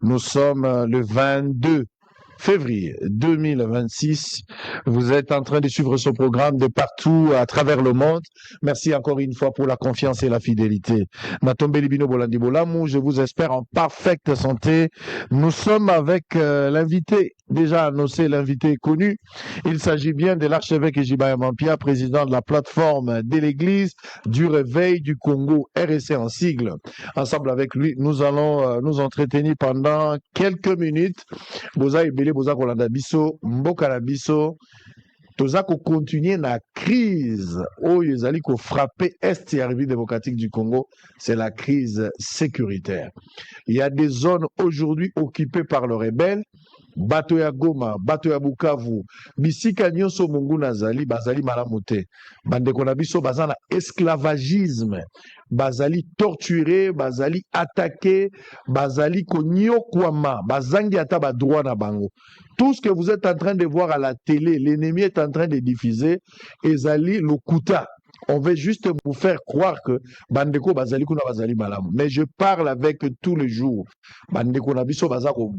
Nous sommes le 22 février 2026. Vous êtes en train de suivre ce programme de partout à travers le monde. Merci encore une fois pour la confiance et la fidélité. Natombe Libino Bolandi Bolamou, je vous espère en parfaite santé. Nous sommes avec l'invité, déjà annoncé, l'invité connu. Il s'agit bien de l'archevêque Ejibaya Mampia, président de la plateforme de l'Église du Réveil du Congo, RSC en sigle. Ensemble avec lui, nous allons nous entretenir pendant quelques minutes. Boza ebele boza kolanda biso mboka na biso toza continuer na crise oyo ezali frapper est ya République démocratique du Congo, c'est la crise sécuritaire. Il y a des zones aujourd'hui occupées par les rebelles. Bato ya Goma, bato ya Bukavu, bisika nyonso mungu nazali bazali malamu te. Bandeko na biso baza na esclavagisme, bazali torturé, bazali attaqué, bazali konyokwama, bazangi ata ba droit na bango. Tout ce que vous êtes en train de voir à la télé, l'ennemi est en train de diffuser, ezali lokuta. On veut juste vous faire croire que Bandeko Bazali Kuna Bazali Malam. Mais je parle avec tous les jours. Bandeko Nabiso Bazako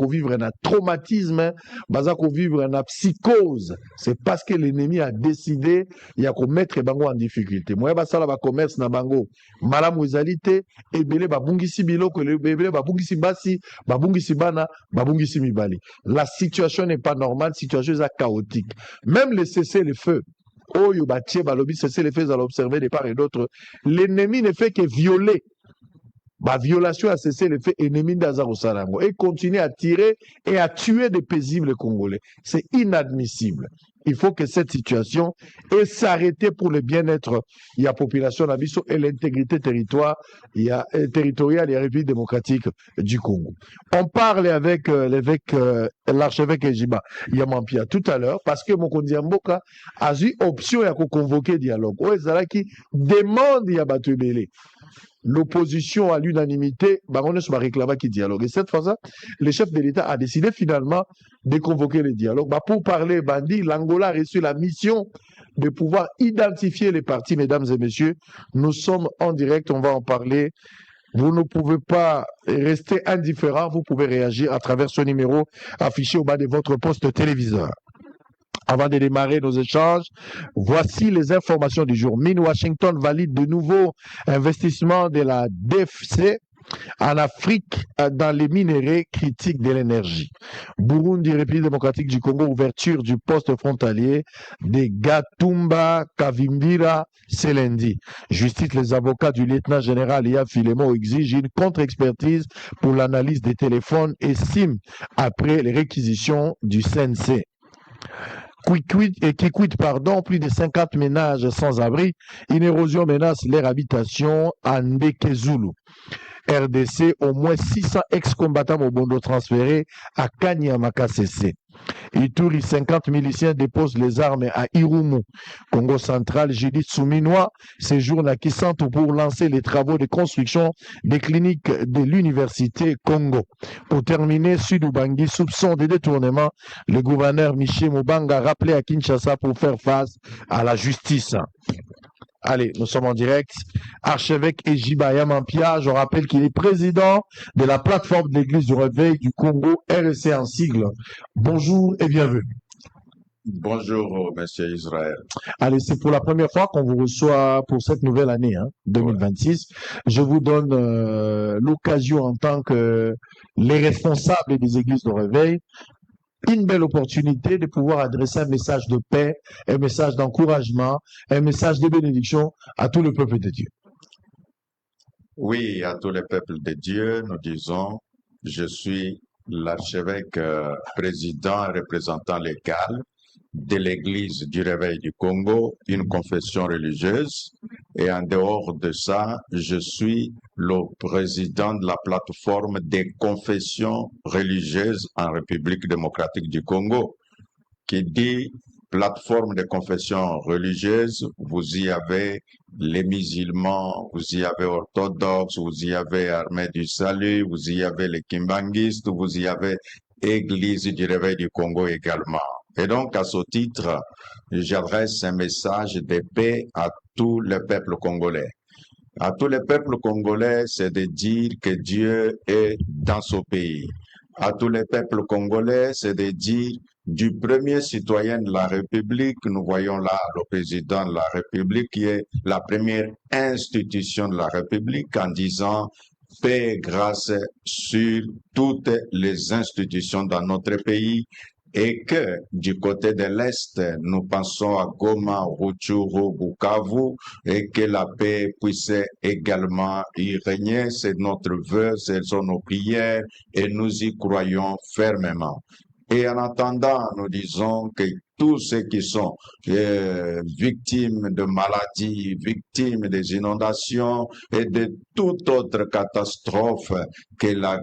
vivre un traumatisme, Bazako vivre une psychose. C'est parce que l'ennemi a décidé, il y a qu'on mettre Bango en difficulté. Moi, Basala ba commerce na Bango, Malam Wezalite, et Bele Babungisi Biloko, Bele Babungisi Basi, Babungisi Bana, Babungisi Mibali. La situation n'est pas normale, la situation est chaotique. Même le cessez-le-feu. Oyo batie balobi cesser les faits à l'observer de part et d'autre. L'ennemi ne fait que violer. La violation a cessé les faits ennemis d'Azaro Salango et continue à tirer et à tuer des paisibles Congolais. C'est inadmissible. Il faut que cette situation ait s'arrêter pour le bien-être de la population d'Abisso et l'intégrité territoriale de la République démocratique du Congo. On parle avec l'archevêque Ejiba Yamampia tout à l'heure parce que Mokondi Mboka a eu option de convoquer dialogue. Qui demande Yabato Ebele. L'opposition à l'unanimité, on se réclame qui dialogue. Et cette fois-là, le chef de l'État a décidé finalement de convoquer le dialogue. Pour parler, Bandi, l'Angola a reçu la mission de pouvoir identifier les partis, mesdames et messieurs. Nous sommes en direct, on va en parler. Vous ne pouvez pas rester indifférent, vous pouvez réagir à travers ce numéro affiché au bas de votre poste téléviseur. Avant de démarrer nos échanges, voici les informations du jour. Mine Washington valide de nouveaux investissements de la DFC en Afrique dans les minéraux critiques de l'énergie. Burundi, République démocratique du Congo, ouverture du poste frontalier de Gatumba Kavimbira ce lundi. Justice, les avocats du lieutenant général Ia Filemo exigent une contre-expertise pour l'analyse des téléphones et SIM après les réquisitions du CNC. Qui quitte, plus de 50 ménages sans abri. Une érosion menace leur habitation à Ndekezulu. RDC, au moins 600 ex-combattants Mobondo transférés à Kanyama-KCC. Ituri, 50 miliciens déposent les armes à Irumu. Congo central, Judith Souminois séjourne à Kisantu pour lancer les travaux de construction des cliniques de l'université Congo. Pour terminer, Sud-Ubangi, soupçon de détournement, le gouverneur Michel Mubanga rappelé à Kinshasa pour faire face à la justice. Allez, nous sommes en direct. Archevêque Ejibaya Mampia, je rappelle qu'il est président de la plateforme de l'Église du Réveil du Congo, RSC en sigle. Bonjour et bienvenue. Bonjour, monsieur Israël. Allez, c'est pour la première fois qu'on vous reçoit pour cette nouvelle année, 2026. Ouais. Je vous donne l'occasion en tant que les responsables des églises de Réveil, une belle opportunité de pouvoir adresser un message de paix, un message d'encouragement, un message de bénédiction à tout le peuple de Dieu. Oui, à tout le peuple de Dieu, nous disons, je suis l'archevêque président et représentant légal de l'Église du Réveil du Congo, une confession religieuse. Et en dehors de ça, je suis le président de la plateforme des confessions religieuses en République démocratique du Congo, qui dit plateforme de confession religieuse, vous y avez les musulmans, vous y avez orthodoxes, vous y avez Armée du Salut, vous y avez les kimbanguistes, vous y avez Église du Réveil du Congo également. Et donc, à ce titre, j'adresse un message de paix à tout le peuple congolais. À tous les peuples congolais, c'est de dire que Dieu est dans ce pays. À tous les peuples congolais, c'est de dire du premier citoyen de la République, nous voyons là le président de la République qui est la première institution de la République en disant paix et grâce sur toutes les institutions dans notre pays et que du côté de l'Est, nous pensons à Goma, Rutshuru, Bukavu et que la paix puisse également y régner. C'est notre vœu, ce sont nos prières et nous y croyons fermement. Et en attendant, nous disons que tous ceux qui sont victimes de maladies, victimes des inondations et de toute autre catastrophe, que la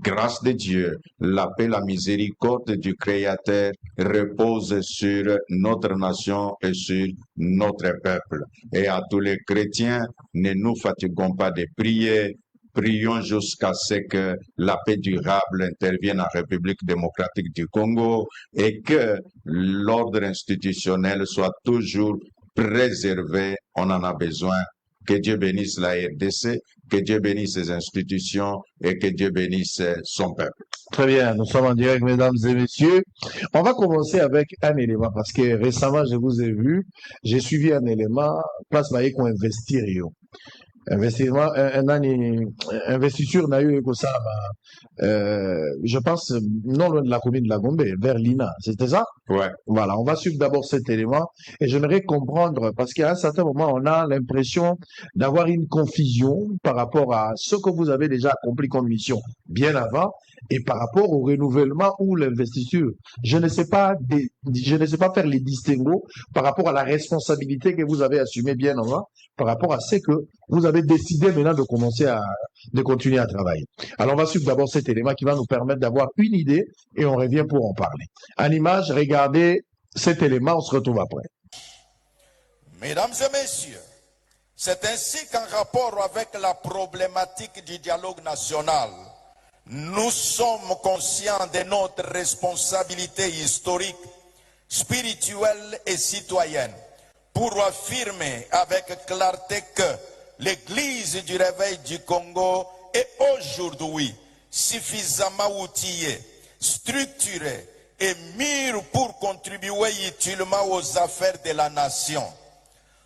grâce de Dieu, la paix, la miséricorde du Créateur repose sur notre nation et sur notre peuple. Et à tous les chrétiens, ne nous fatiguons pas de prier. Prions jusqu'à ce que la paix durable intervienne en République démocratique du Congo et que l'ordre institutionnel soit toujours préservé. On en a besoin. Que Dieu bénisse la RDC, que Dieu bénisse ses institutions et que Dieu bénisse son peuple. Très bien, nous sommes en direct, mesdames et messieurs. On va commencer avec un élément parce que récemment, je vous ai vu, j'ai suivi un élément, place maïe qu'on investir. Investissement, investiture n'a eu que ça, je pense, non loin de la commune de la Gombe, vers l'INA. C'était ça? Ouais. Voilà, on va suivre d'abord cet élément et j'aimerais comprendre parce qu'à un certain moment, on a l'impression d'avoir une confusion par rapport à ce que vous avez déjà accompli comme mission bien avant et par rapport au renouvellement ou l'investiture. Je ne sais pas faire les distinguos par rapport à la responsabilité que vous avez assumée bien avant, par rapport à ce que vous avez décidé maintenant de continuer à travailler. Alors, on va suivre d'abord cet élément qui va nous permettre d'avoir une idée et on revient pour en parler. En image, regardez cet élément, on se retrouve après. Mesdames et messieurs, c'est ainsi qu'en rapport avec la problématique du dialogue national, nous sommes conscients de notre responsabilité historique, spirituelle et citoyenne pour affirmer avec clarté que l'Église du Réveil du Congo est aujourd'hui suffisamment outillée, structurée et mûre pour contribuer utilement aux affaires de la nation.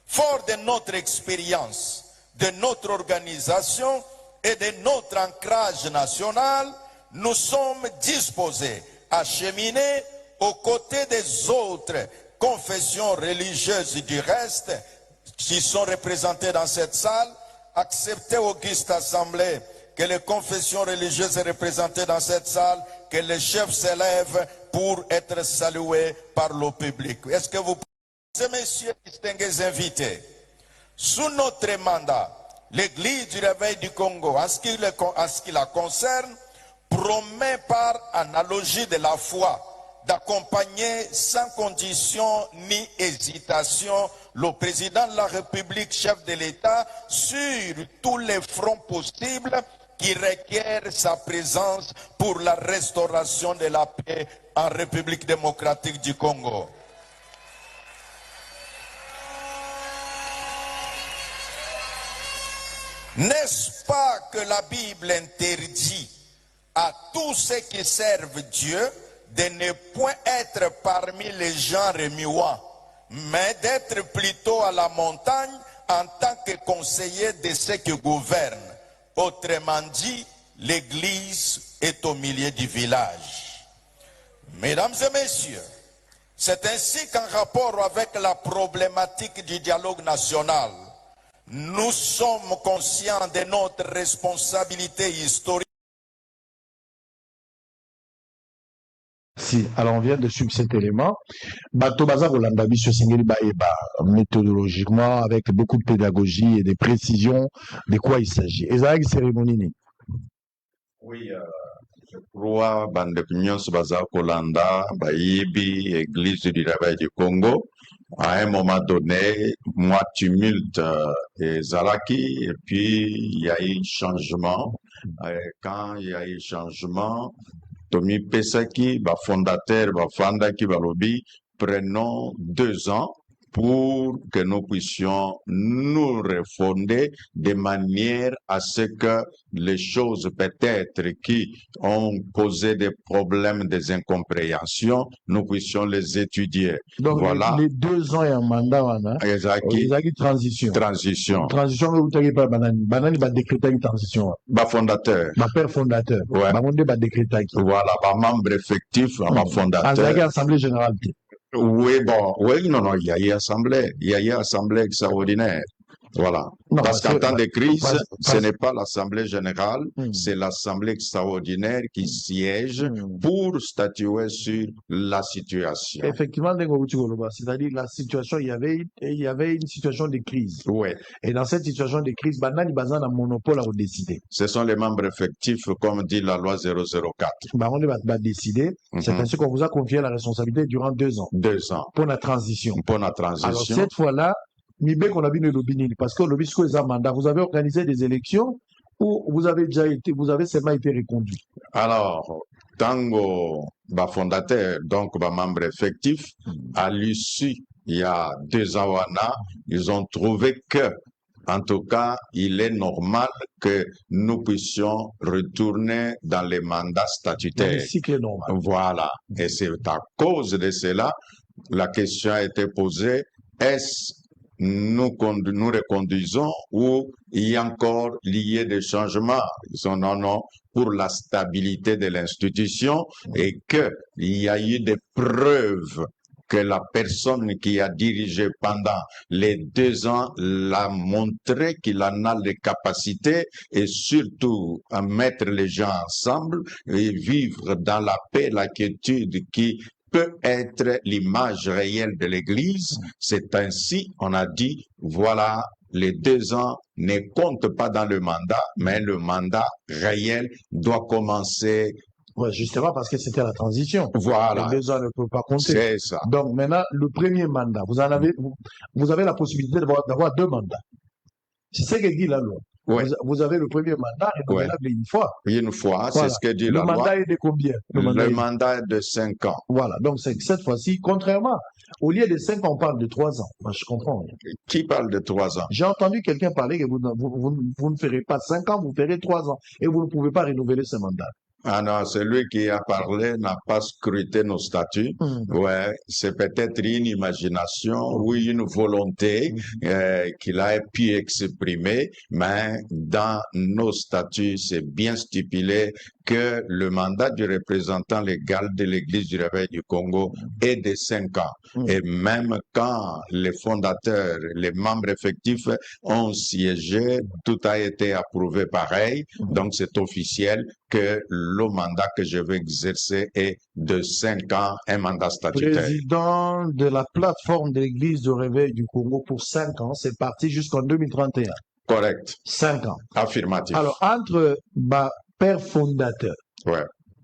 Fort de notre expérience, de notre organisation et de notre ancrage national, nous sommes disposés à cheminer aux côtés des autres confessions religieuses du reste qui sont représentées dans cette salle. Acceptez, Auguste Assemblée, que les confessions religieuses représentées dans cette salle, que les chefs s'élèvent pour être salués par le public. Est-ce que vous pouvez, messieurs, distingués invités, sous notre mandat, l'Église du Réveil du Congo, en ce qui la concerne, promet par analogie de la foi d'accompagner sans condition ni hésitation le président de la République, chef de l'État, sur tous les fronts possibles qui requièrent sa présence pour la restauration de la paix en République démocratique du Congo. N'est-ce pas que la Bible interdit à tous ceux qui servent Dieu de ne point être parmi les gens remuants, mais d'être plutôt à la montagne en tant que conseiller de ceux qui gouvernent. Autrement dit, l'Église est au milieu du village. Mesdames et messieurs, c'est ainsi qu'en rapport avec la problématique du dialogue national, nous sommes conscients de notre responsabilité historique. Si, alors on vient de suivre cet élément. Bato Baza Rolanda Bicho Singeli Baeba, méthodologiquement, avec beaucoup de pédagogie et de précision, de quoi il s'agit. Ezag cérémonie. Oui, je crois, Bande Nyons Baza Kolanda, Baïbi, Église du Réveil du Congo. À un moment donné, moi, tumulte et Zalaki, et puis il y a eu changement. Quand il y a eu changement, Tommy Pesaki, fondateur, Fandaki Balobi, prenons 2 ans pour que nous puissions nous refonder de manière à ce que les choses peut-être qui ont causé des problèmes, des incompréhensions, nous puissions les étudier. Donc, Voilà. les 2 ans et un mandat, Exact. transition. Transition. Transition, vous n'avez pas banane. Banane, il va décréter une transition. Fondateur. Père fondateur. Ouais. Banane, va décréter. Voilà, membre effectif, fondateur. Avec l'Assemblée générale. Oui, bon, oui, non, il y a eu assemblée extraordinaire. Voilà. Non, parce qu'en temps de crise, ce parce- n'est pas l'Assemblée générale, c'est l'Assemblée extraordinaire qui siège pour statuer sur la situation. Effectivement, c'est-à-dire la situation, il y avait une situation de crise. Oui. Et dans cette situation de crise, banani bazan a monopole à décider. Ce sont les membres effectifs, comme dit la loi 004. On va décider. C'est ainsi qu'on vous a confié la responsabilité durant 2 ans. 2 ans. Pour la transition. Pour la transition. Alors, cette fois-là, qu'on a vu le lobbying, parce que le lobby, mandat, vous avez organisé des élections où vous avez seulement été reconduit. Alors, Tango, fondateur, donc, membre effectif, à l'issue, il y a 2 ans, ils ont trouvé que, en tout cas, il est normal que nous puissions retourner dans les mandats statutaires. Dans le cycle normal. Voilà. Et c'est à cause de cela, la question a été posée, est-ce nous reconduisons ou il y a encore lié des changements? Ils sont non, pour la stabilité de l'institution et qu'il y a eu des preuves que la personne qui a dirigé pendant les 2 ans l'a montré qu'il en a les capacités et surtout à mettre les gens ensemble et vivre dans la paix, la quiétude qui peut être l'image réelle de l'Église. C'est ainsi, on a dit, voilà, les 2 ans ne comptent pas dans le mandat, mais le mandat réel doit commencer. Ouais, justement parce que c'était la transition. Voilà. Les 2 ans ne peuvent pas compter. C'est ça. Donc maintenant, le premier mandat, vous avez la possibilité d'avoir 2 mandats. C'est ce que dit la loi. Oui. Vous avez le premier mandat renouvelable une fois. Une fois, voilà. C'est ce que dit la loi. Le mandat est de combien? Le mandat est de 5 ans. Voilà, donc cette fois-ci, contrairement, au lieu de 5 ans, on parle de 3 ans. Moi, je comprends. Qui parle de 3 ans? J'ai entendu quelqu'un parler que vous ne ferez pas 5 ans, vous ferez 3 ans. Et vous ne pouvez pas renouveler ce mandat. Ah non, celui qui a parlé n'a pas scruté nos statuts. Ouais, c'est peut-être une imagination ou une volonté qu'il a pu exprimer, mais dans nos statuts, c'est bien stipulé que le mandat du représentant légal de l'Église du Réveil du Congo est de 5 ans. Et même quand les fondateurs, les membres effectifs ont siégé, tout a été approuvé pareil. Donc c'est officiel que le mandat que je vais exercer est de 5 ans, un mandat statutaire. Président de la plateforme de l'Église du Réveil du Congo pour 5 ans, c'est parti jusqu'en 2031. Correct. 5 ans. Affirmatif. Alors, entre père fondateur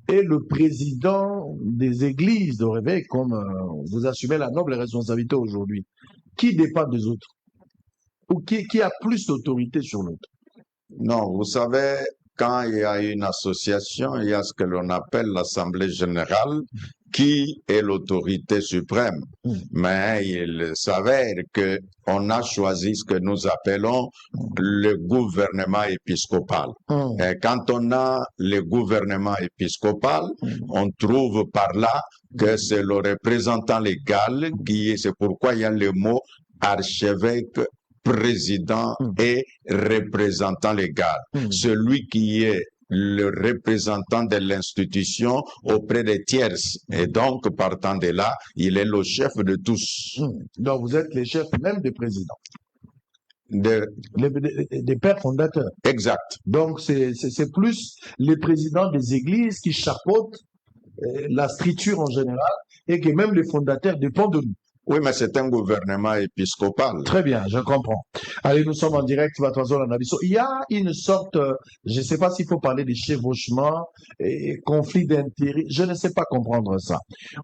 et le président des églises de Réveil, comme vous assumez la noble responsabilité aujourd'hui, qui dépend des autres? Ou qui a plus d'autorité sur l'autre? Non, vous savez, quand il y a une association, il y a ce que l'on appelle l'Assemblée générale, qui est l'autorité suprême. Mais il s'avère que on a choisi ce que nous appelons le gouvernement épiscopal. Et quand on a le gouvernement épiscopal, on trouve par là que c'est le représentant légal qui est, c'est pourquoi il y a le mot archevêque, président et représentant légal. Celui qui est le représentant de l'institution auprès des tierces. Et donc, partant de là, il est le chef de tous. Donc, vous êtes les chefs même des présidents. Des pères fondateurs. Exact. Donc, c'est plus les présidents des églises qui chapeautent la structure en général et que même les fondateurs dépendent de nous. Oui, mais c'est un gouvernement épiscopal. Très bien, je comprends. Allez, nous sommes en direct. Il y a une sorte, je ne sais pas s'il faut parler de chevauchement et conflit d'intérêts. Je ne sais pas comprendre ça.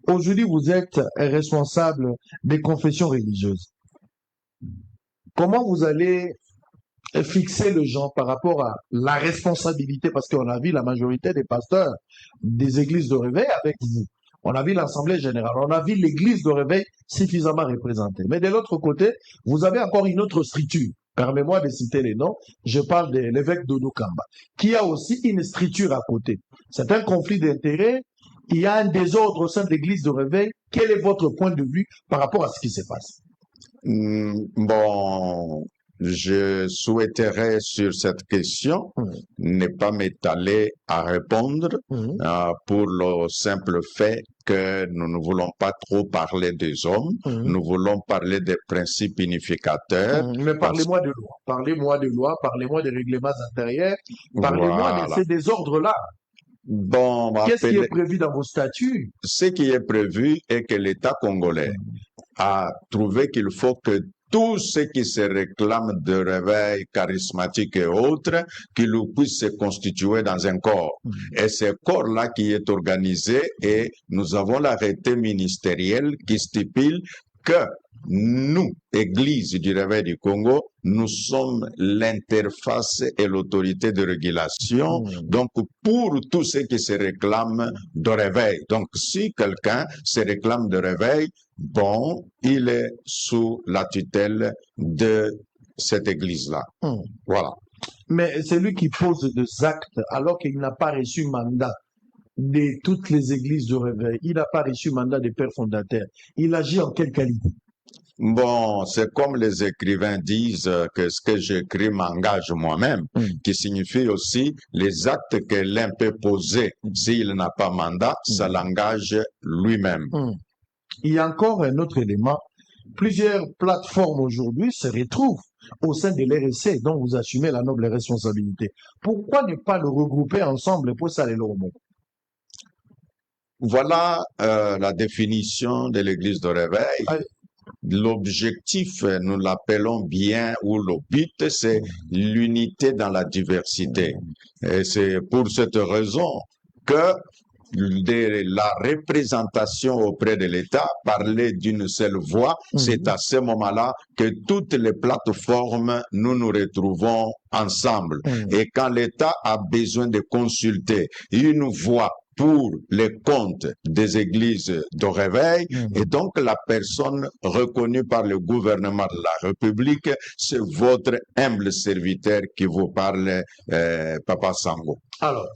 Aujourd'hui, vous êtes responsable des confessions religieuses. Comment vous allez fixer le genre par rapport à la responsabilité, parce qu'on a vu la majorité des pasteurs des églises de réveil avec vous. on a vu l'Assemblée générale, on a vu l'Église de réveil suffisamment représentée. Mais de l'autre côté, vous avez encore une autre structure. Permets-moi de citer les noms. Je parle de l'évêque Dodo Kamba, qui a aussi une structure à côté. C'est un conflit d'intérêts. Il y a un désordre au sein de l'Église de réveil. Quel est votre point de vue par rapport à ce qui se passe? Bon, je souhaiterais sur cette question ne pas m'étaler à répondre pour le simple fait que nous ne voulons pas trop parler des hommes, nous voulons parler des principes unificateurs. Mais parlez-moi de loi, parlez-moi de loi, parlez-moi des règlements intérieurs, parlez-moi de ces désordres-là. Bon, qu'est-ce qui est prévu dans vos statuts? Ce qui est prévu est que l'État congolais a trouvé qu'il faut que tous ceux qui se réclament de réveil charismatique et autres, qu'ils puissent se constituer dans un corps. Et ce corps-là qui est organisé, et nous avons l'arrêté ministériel qui stipule que nous, Église du Réveil du Congo, nous sommes l'interface et l'autorité de régulation, donc pour tous ceux qui se réclament de réveil. Donc si quelqu'un se réclame de réveil, bon, il est sous la tutelle de cette Église-là. Voilà. Mais c'est lui qui pose des actes alors qu'il n'a pas reçu mandat de toutes les églises de réveil. Il n'a pas reçu mandat des pères fondateurs. Il agit en quelle qualité? Bon, c'est comme les écrivains disent que ce que j'écris m'engage moi-même, qui signifie aussi les actes que l'un peut poser s'il n'a pas mandat, ça l'engage lui-même. Il y a encore un autre élément. Plusieurs plateformes aujourd'hui se retrouvent au sein de l'RSC dont vous assumez la noble responsabilité. Pourquoi ne pas le regrouper ensemble pour ça les lormeaux? Voilà la définition de l'Église de réveil. L'objectif, nous l'appelons bien, ou le but, c'est l'unité dans la diversité. Et c'est pour cette raison que de la représentation auprès de l'État, parler d'une seule voix, c'est à ce moment-là que toutes les plateformes, nous nous retrouvons ensemble. Et quand l'État a besoin de consulter une voix pour les comptes des églises de réveil, et donc la personne reconnue par le gouvernement de la République, c'est votre humble serviteur qui vous parle, Papa Sango. Alors,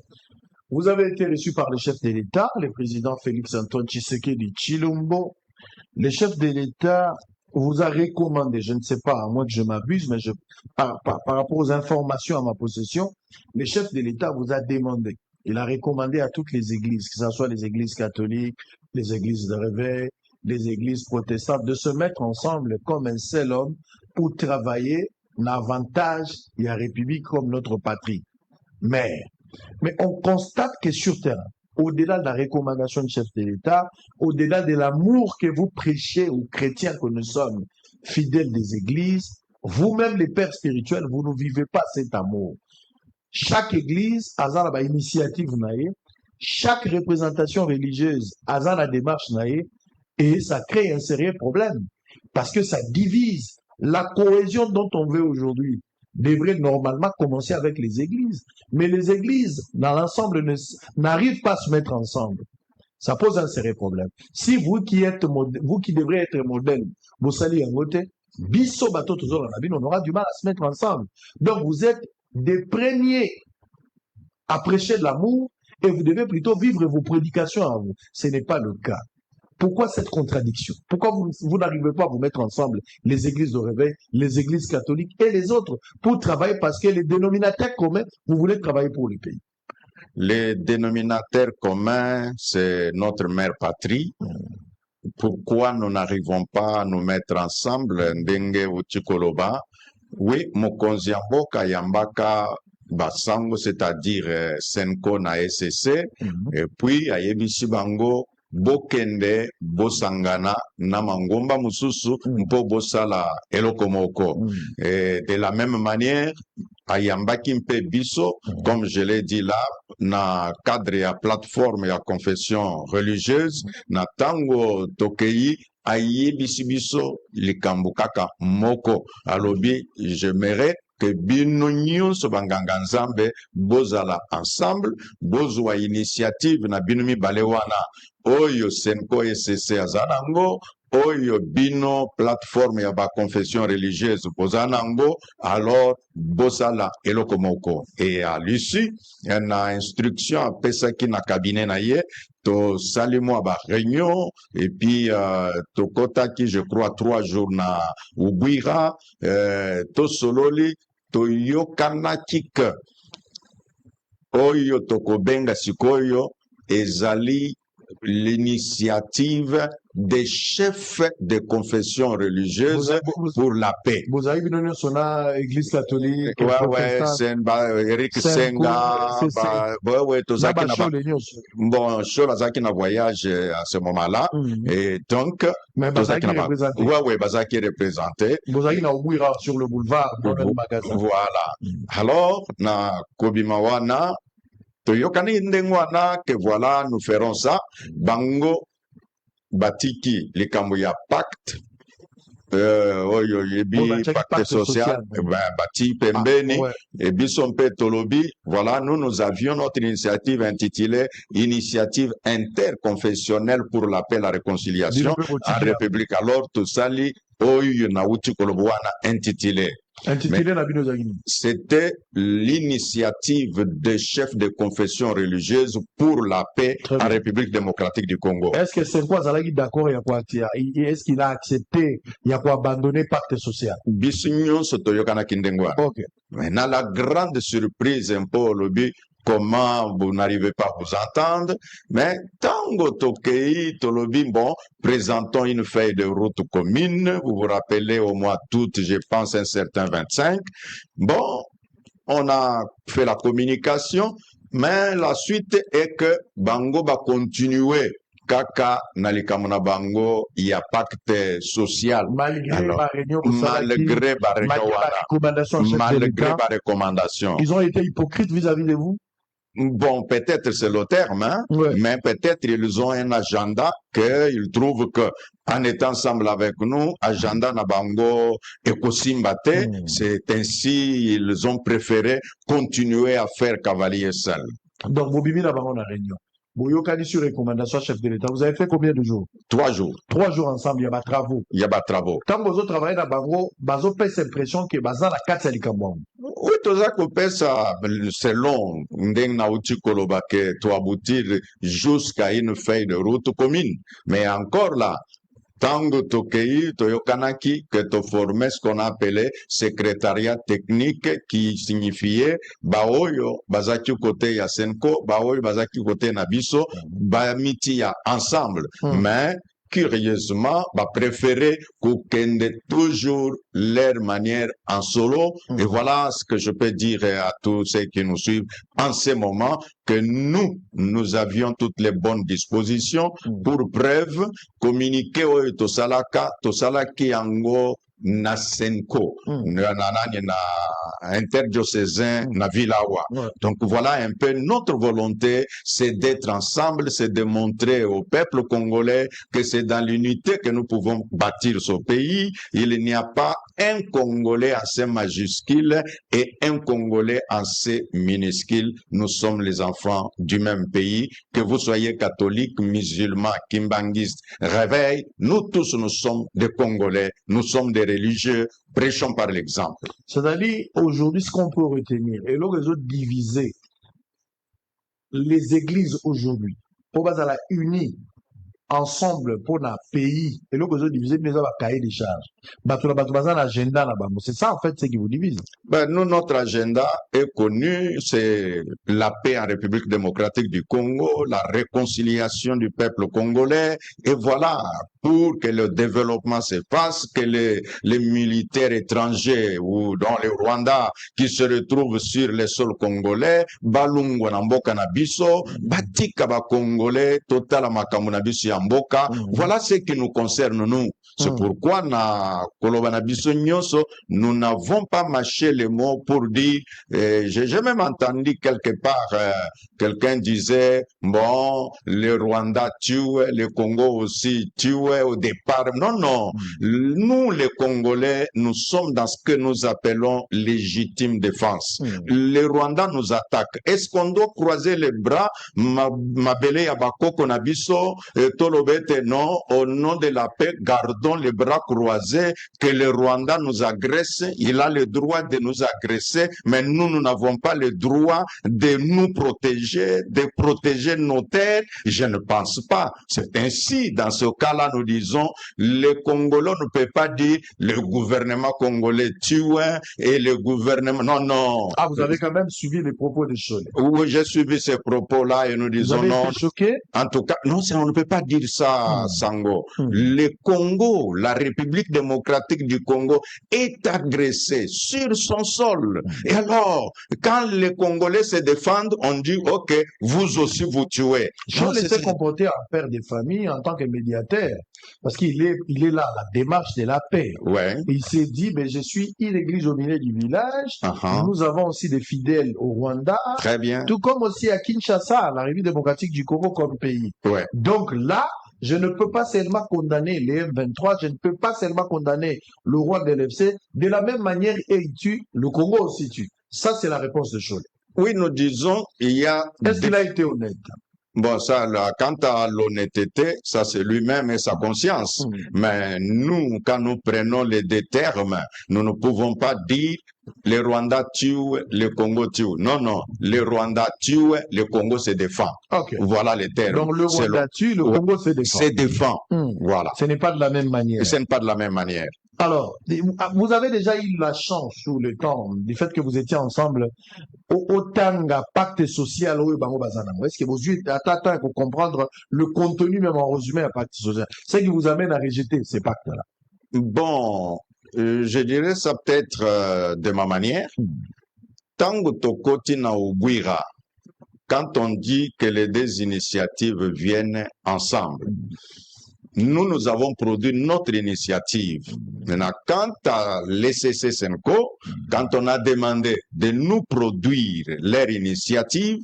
vous avez été reçu par le chef de l'État, le président Félix-Antoine Tshisekedi Tshilombo. Le chef de l'État vous a recommandé, je ne sais pas, à moins que je m'abuse, mais par rapport aux informations à ma possession, le chef de l'État vous a demandé, il a recommandé à toutes les églises, que ce soit les églises catholiques, les églises de réveil, les églises protestantes, de se mettre ensemble comme un seul homme pour travailler l'avantage de la République comme notre patrie. Mais on constate que sur terrain, au-delà de la recommandation du chef de l'État, au-delà de l'amour que vous prêchez aux chrétiens que nous sommes, fidèles des églises, vous-même les pères spirituels, vous ne vivez pas cet amour. Chaque église a une initiative, chaque représentation religieuse a la démarche, et ça crée un sérieux problème, parce que ça divise. La cohésion dont on veut aujourd'hui devrait normalement commencer avec les églises. Mais les églises, dans l'ensemble, n'arrivent pas à se mettre ensemble. Ça pose un sérieux problème. Si vous qui devrez être modèle, vous saluez un côté, biso bateau toujours dans la ville, on aura du mal à se mettre ensemble. Donc vous êtes des premiers à prêcher de l'amour et vous devez plutôt vivre vos prédications à vous. Ce n'est pas le cas. Pourquoi cette contradiction? Pourquoi vous n'arrivez pas à vous mettre ensemble, les églises de réveil, les églises catholiques et les autres, pour travailler, parce que les dénominateurs communs, vous voulez travailler pour le pays? Les dénominateurs communs, c'est notre mère patrie. Pourquoi nous n'arrivons pas à nous mettre ensemble? Ndenge Uchikoloba, oui, Mokonzi Mboka Yambaka Basango, c'est-à-dire Senko na SSC, et puis Ayebisi Bango, Bokende, Bosangana, Namangomba Mususu, Mpo Bosala, Elokomoko. Et de la même manière, Ayambaki Mpe Biso, comme je l'ai dit là, na cadre ya plateforme ya confession religieuse, na tango tokei, Ayebisi Biso, likambu kaka moko. Alobi, j'aimerais que bino nyonso banganga nzambe bozala ensemble, bozwa initiative na bino mibale wana oyo Senko SC azanango, oyo bino plateforme ya ba confession religieuse bozanango, alors bosala eloko moko. Et à l'issue, il y a une instruction à pesaki na cabinet na ye, to salimo ba réunion, et puis to kota ki je crois 3 jours na Ubwira, to sololi, to yokanakik, oyo tokobenga sikoyo, ezali l'initiative des chefs de confession religieuse pour la paix. Vous avez vu son église catholique, ouais, c'est Eric Senga, ouais, tout ça qui n'a pas. Bon, Cholazaki n'a voyage à ce moment-là, et donc, mais Bazaki est représenté. Ouais, Bazaki est représenté. Bazaki n'a oublié sur le boulevard, dans le magasin. Voilà. Alors, na Kobimawana, Toyokani Ndengwana, que voilà, nous ferons ça. Bango, Batiki, les Kamouya pacte, pacte social, Bati Pembeni, et Bissompe Tolobi. Voilà, nous avions notre initiative intitulée Initiative interconfessionnelle pour la paix et la réconciliation en République. Alors, tout ça, Oyo Nauti Kolobwana intitulé. C'était l'initiative des chefs de confession religieuse pour la paix en République démocratique du Congo. Est-ce que c'est quoi Zalagi d'accord? Est-ce qu'il a accepté? Il y a quoi abandonné pacte social? Bisignon Sotoyokana Kindengwa. Maintenant, la grande surprise un peu au lobby, comment vous n'arrivez pas à vous entendre, mais tango tokei tolobi, bon, présentons une feuille de route commune, vous vous rappelez au mois d'août, je pense un certain 25, bon, on a fait la communication, mais la suite est que Bango va continuer. Kaka nalikamuna bango, il y a pacte social. Malgré la recommandation. Ils ont été hypocrites vis-à-vis de vous? Bon, peut-être c'est le terme, hein, mais peut-être ils ont un agenda qu'ils trouvent que en étant ensemble avec nous, agenda Nabango et Kosimbate, c'est ainsi ils ont préféré continuer à faire cavalier seul. Donc, vous vivez là-bas en réunion. Boyokani sur recommandation chef de l'État. Vous avez fait combien de jours? 3 jours. 3 jours ensemble, il y a des travaux. Il y a des travaux. Quand vous travaillez dans Bango, vous avez l'impression que vous avez la carte à l'Ikambouang. Oui, tout ça qu'on fait ça, c'est long. Ndeng nauti kolobake, to aboutir jusqu'à une feuille de route commune. Mais encore là, Tango Tokei, Toyokanaki, que to formé ce qu'on appelait secrétariat technique qui signifiait Baoyo, Bazaki côté Yasenko, Baoyo, Bazaki côté Nabiso, Bamiti ya ensemble. Mais, curieusement, préféré qu'aucun toujours leur manière en solo. Et voilà ce que je peux dire à tous ceux qui nous suivent en ce moment, que nous avions toutes les bonnes dispositions pour preuve, communiquer au Tosalaki Ango Nasenko, na interdiocésain, na Vilawa. Donc voilà un peu notre volonté, c'est d'être ensemble, c'est de montrer au peuple congolais que c'est dans l'unité que nous pouvons bâtir ce pays. Il n'y a pas un Congolais en C majuscule et un Congolais en C minuscule. Nous sommes les enfants du même pays. Que vous soyez catholique, musulman, kimbanguiste, réveil, nous tous nous sommes des Congolais, nous sommes des religieux, prêchons par l'exemple. C'est-à-dire, aujourd'hui, ce qu'on peut retenir, et le réseau divisé, les églises aujourd'hui, pour pas la unie ensemble pour un pays, et le réseau divisé, mais ça va cahier des charges. Agenda là-bas. C'est ça, en fait, ce qui vous divise. Nous, notre agenda est connu, c'est la paix en République démocratique du Congo, la réconciliation du peuple congolais, et voilà, pour que le développement se fasse, que les militaires étrangers ou dans le Rwanda qui se retrouvent sur les sols congolais, Balungwa na mboka na biso, batika ba congolais, total makambo na biso Mboka. Voilà ce qui nous concerne, nous. C'est pourquoi, nous n'avons pas mâché les mots pour dire, j'ai même entendu quelque part, quelqu'un disait, bon, le Rwanda tue, le Congo aussi tue au départ. Non, non. Nous, les Congolais, nous sommes dans ce que nous appelons légitime défense. Les Rwandais nous attaquent. Est-ce qu'on doit croiser les bras, Mabele Yabako Konabiso, Tolobete? Non, au nom de la paix, gardons les bras croisés, que le Rwanda nous agresse. Il a le droit de nous agresser, mais nous n'avons pas le droit de nous protéger, de protéger nos terres. Je ne pense pas. C'est ainsi, dans ce cas-là, nous disons, les Congolais ne peuvent pas dire le gouvernement congolais tue et le gouvernement... Non, non. Ah, vous avez quand même suivi les propos de Cholet. Oui, j'ai suivi ces propos-là et nous disons vous avez non. Été choqué? En tout cas, non, on ne peut pas dire ça, Sango. Le Congo, la République démocratique du Congo est agressée sur son sol. Et alors, quand les Congolais se défendent, on dit, OK, vous aussi vous tuez. Cholet s'est comporté en père de famille, en tant que médiateur. Parce qu'il est là, la démarche de la paix. Ouais. Et il s'est dit, ben, je suis une église au milieu du village. Nous avons aussi des fidèles au Rwanda. Très bien. Tout comme aussi à Kinshasa, la République démocratique du Congo comme pays. Ouais. Donc là, je ne peux pas seulement condamner les M23, je ne peux pas seulement condamner le roi de l'FC. De la même manière, il tue, le Congo aussi tue. Ça, c'est la réponse de Cholet. Oui, nous disons, il y a... Est-ce qu'il a été honnête? Bon, ça, là, quant à l'honnêteté, ça c'est lui-même et sa conscience. Mais nous, quand nous prenons les deux termes, nous ne pouvons pas dire le Rwanda tue, le Congo tue. Non, non, le Rwanda tue, le Congo se défend. Okay. Voilà les termes. Donc le Rwanda tue, le Congo se défend. Se défend. Voilà. Ce n'est pas de la même manière. Ce n'est pas de la même manière. Alors, vous avez déjà eu la chance sous le temps du fait que vous étiez ensemble au Tanga pacte social au Bango Bazanamo. Est-ce que vous êtes à pour comprendre le contenu même en résumé à pacte social? C'est qui vous amène à rejeter ces pactes-là? Bon, je dirais ça peut-être de ma manière. Tango Tokoti na Ubwira, quand on dit que les deux initiatives viennent ensemble, nous avons produit notre initiative. Maintenant, quant à l'ECC Senko, quand on a demandé de nous produire leur initiative,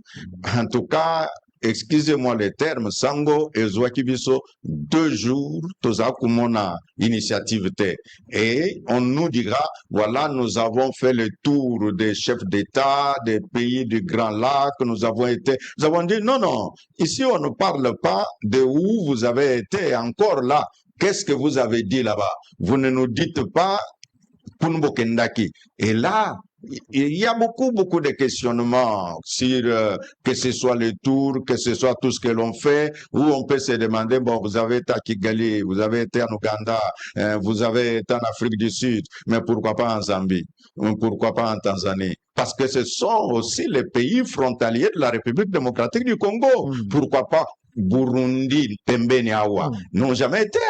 en tout cas, excusez-moi les termes, Sango et Zouakibiso, 2 jours, Tozakumona initiative T. Et on nous dira, voilà, nous avons fait le tour des chefs d'État, des pays du Grand Lac, nous avons dit, non, non, ici on ne parle pas de où vous avez été encore là. Qu'est-ce que vous avez dit là-bas? Vous ne nous dites pas Punbo Kendaki. Et là, il y a beaucoup de questionnements sur que ce soit le tour, que ce soit tout ce que l'on fait, où on peut se demander, bon, vous avez été à Kigali, vous avez été en Ouganda, vous avez été en Afrique du Sud, mais pourquoi pas en Zambie? Pourquoi pas en Tanzanie? Parce que ce sont aussi les pays frontaliers de la République démocratique du Congo. Pourquoi pas Burundi, Pembeni Awa, n'ont jamais été,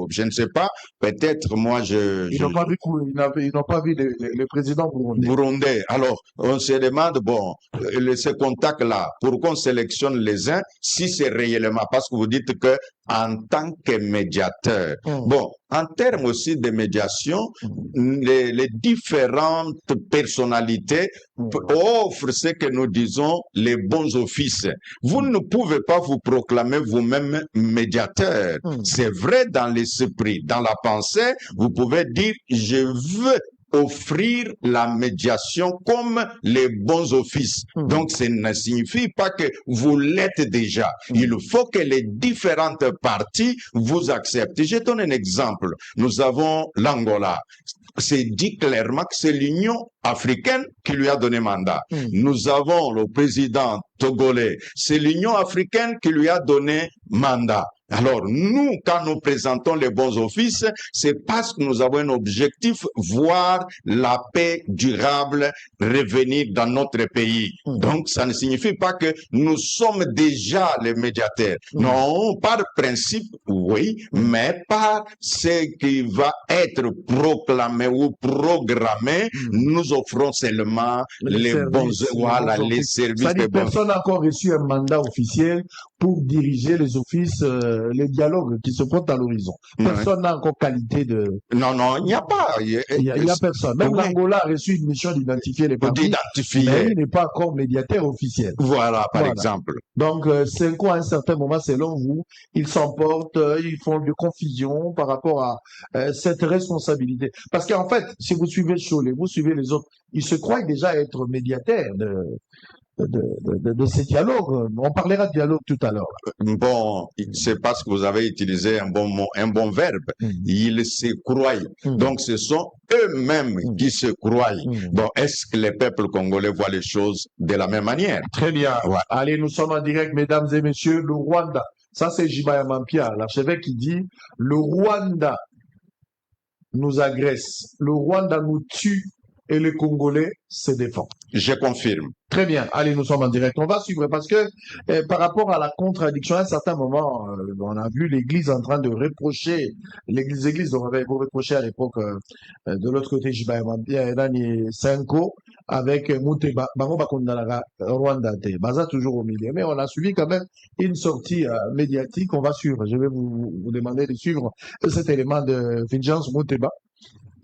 je ne sais pas, peut-être moi Ils n'ont pas vu le président burundais. Alors, on se demande, bon, ce contact-là, pourquoi on sélectionne les uns si c'est réellement, parce que vous dites que en tant que médiateur. Bon, en termes aussi de médiation, les différentes personnalités offrent ce que nous disons les bons offices. Vous ne pouvez pas vous proclamer vous-même médiateur. C'est vrai dans l'esprit, dans la pensée, vous pouvez dire je veux offrir la médiation comme les bons offices. Donc, ça ne signifie pas que vous l'êtes déjà. Il faut que les différentes parties vous acceptent. Je donne un exemple. Nous avons l'Angola. C'est dit clairement que c'est l'Union africaine qui lui a donné mandat. Nous avons le président togolais. C'est l'Union africaine qui lui a donné mandat. Alors, nous, quand nous présentons les bons offices, c'est parce que nous avons un objectif, voir la paix durable revenir dans notre pays. Donc, ça ne signifie pas que nous sommes déjà les médiateurs. Non, par principe, oui, mais par ce qui va être proclamé ou programmé, nous offrons seulement les bons, voilà, les services. Personne n'a encore reçu un mandat officiel pour diriger les offices, les dialogues qui se pointent à l'horizon. Personne n'a encore qualité de... Non, non, il n'y a pas. Il y a personne. Même l'Angola a reçu une mission d'identifier les partis, mais il n'est pas encore médiateur officiel. Voilà, par exemple. Donc, Senko, à un certain moment, selon vous, ils s'emportent, ils font de confusion par rapport à cette responsabilité. Parce qu'en fait, si vous suivez Cholé, vous suivez les autres, ils se croient déjà être médiateurs de ces dialogues. On parlera de dialogue tout à l'heure. Bon, c'est parce que vous avez utilisé un bon verbe. Ils se croient. Donc, ce sont eux-mêmes qui se croient. Bon, est-ce que les peuples congolais voient les choses de la même manière? Très bien. Ouais. Allez, nous sommes en direct, mesdames et messieurs, le Rwanda. Ça, c'est Jibaya Mampia, l'archevêque qui dit, le Rwanda nous agresse, le Rwanda nous tue et les Congolais se défendent. Je confirme. Très bien. Allez, nous sommes en direct. On va suivre parce que par rapport à la contradiction, à un certain moment, on a vu l'Église en train de reprocher, l'Église aurait reproché à l'époque de l'autre côté, Dani Senko avec Muteba, Bango Bakundalaga, Rwanda, Baza toujours au milieu. Mais on a suivi quand même une sortie médiatique. On va suivre. Je vais vous demander de suivre cet élément de vengeance Muteba.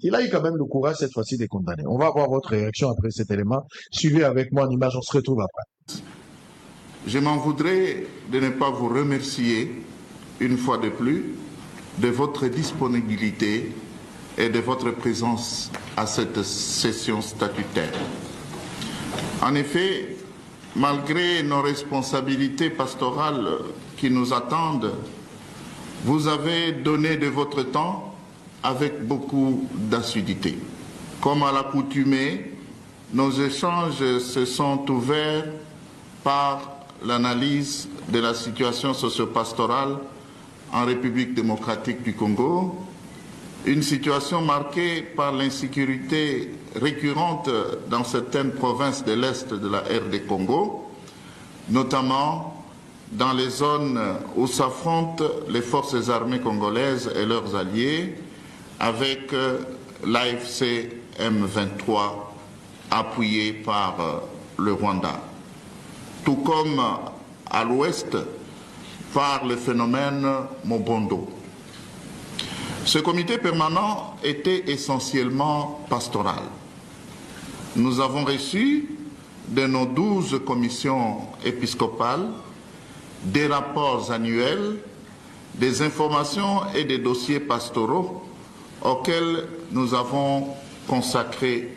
Il a eu quand même le courage cette fois-ci de condamner. On va voir votre réaction après cet élément. Suivez avec moi en image, on se retrouve après. Je m'en voudrais de ne pas vous remercier une fois de plus de votre disponibilité et de votre présence à cette session statutaire. En effet, malgré nos responsabilités pastorales qui nous attendent, vous avez donné de votre temps avec beaucoup d'assiduité. Comme à l'accoutumée, nos échanges se sont ouverts par l'analyse de la situation socio-pastorale en République démocratique du Congo, une situation marquée par l'insécurité récurrente dans certaines provinces de l'Est de la RD Congo, notamment dans les zones où s'affrontent les forces armées congolaises et leurs alliés, avec l'AFC M23 appuyé par le Rwanda, tout comme à l'ouest par le phénomène Mobondo. Ce comité permanent était essentiellement pastoral. Nous avons reçu de nos 12 commissions épiscopales des rapports annuels, des informations et des dossiers pastoraux auxquels nous avons consacré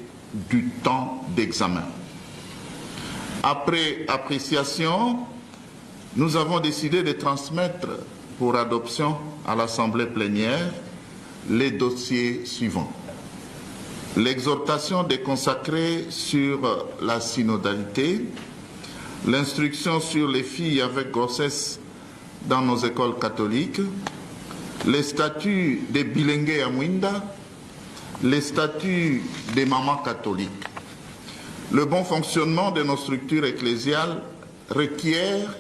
du temps d'examen. Après appréciation, nous avons décidé de transmettre pour adoption à l'Assemblée plénière les dossiers suivants. L'exhortation des consacrés sur la synodalité, l'instruction sur les filles avec grossesse dans nos écoles catholiques, les statuts des bilingues à Mwinda, les statuts des mamans catholiques. Le bon fonctionnement de nos structures ecclésiales requiert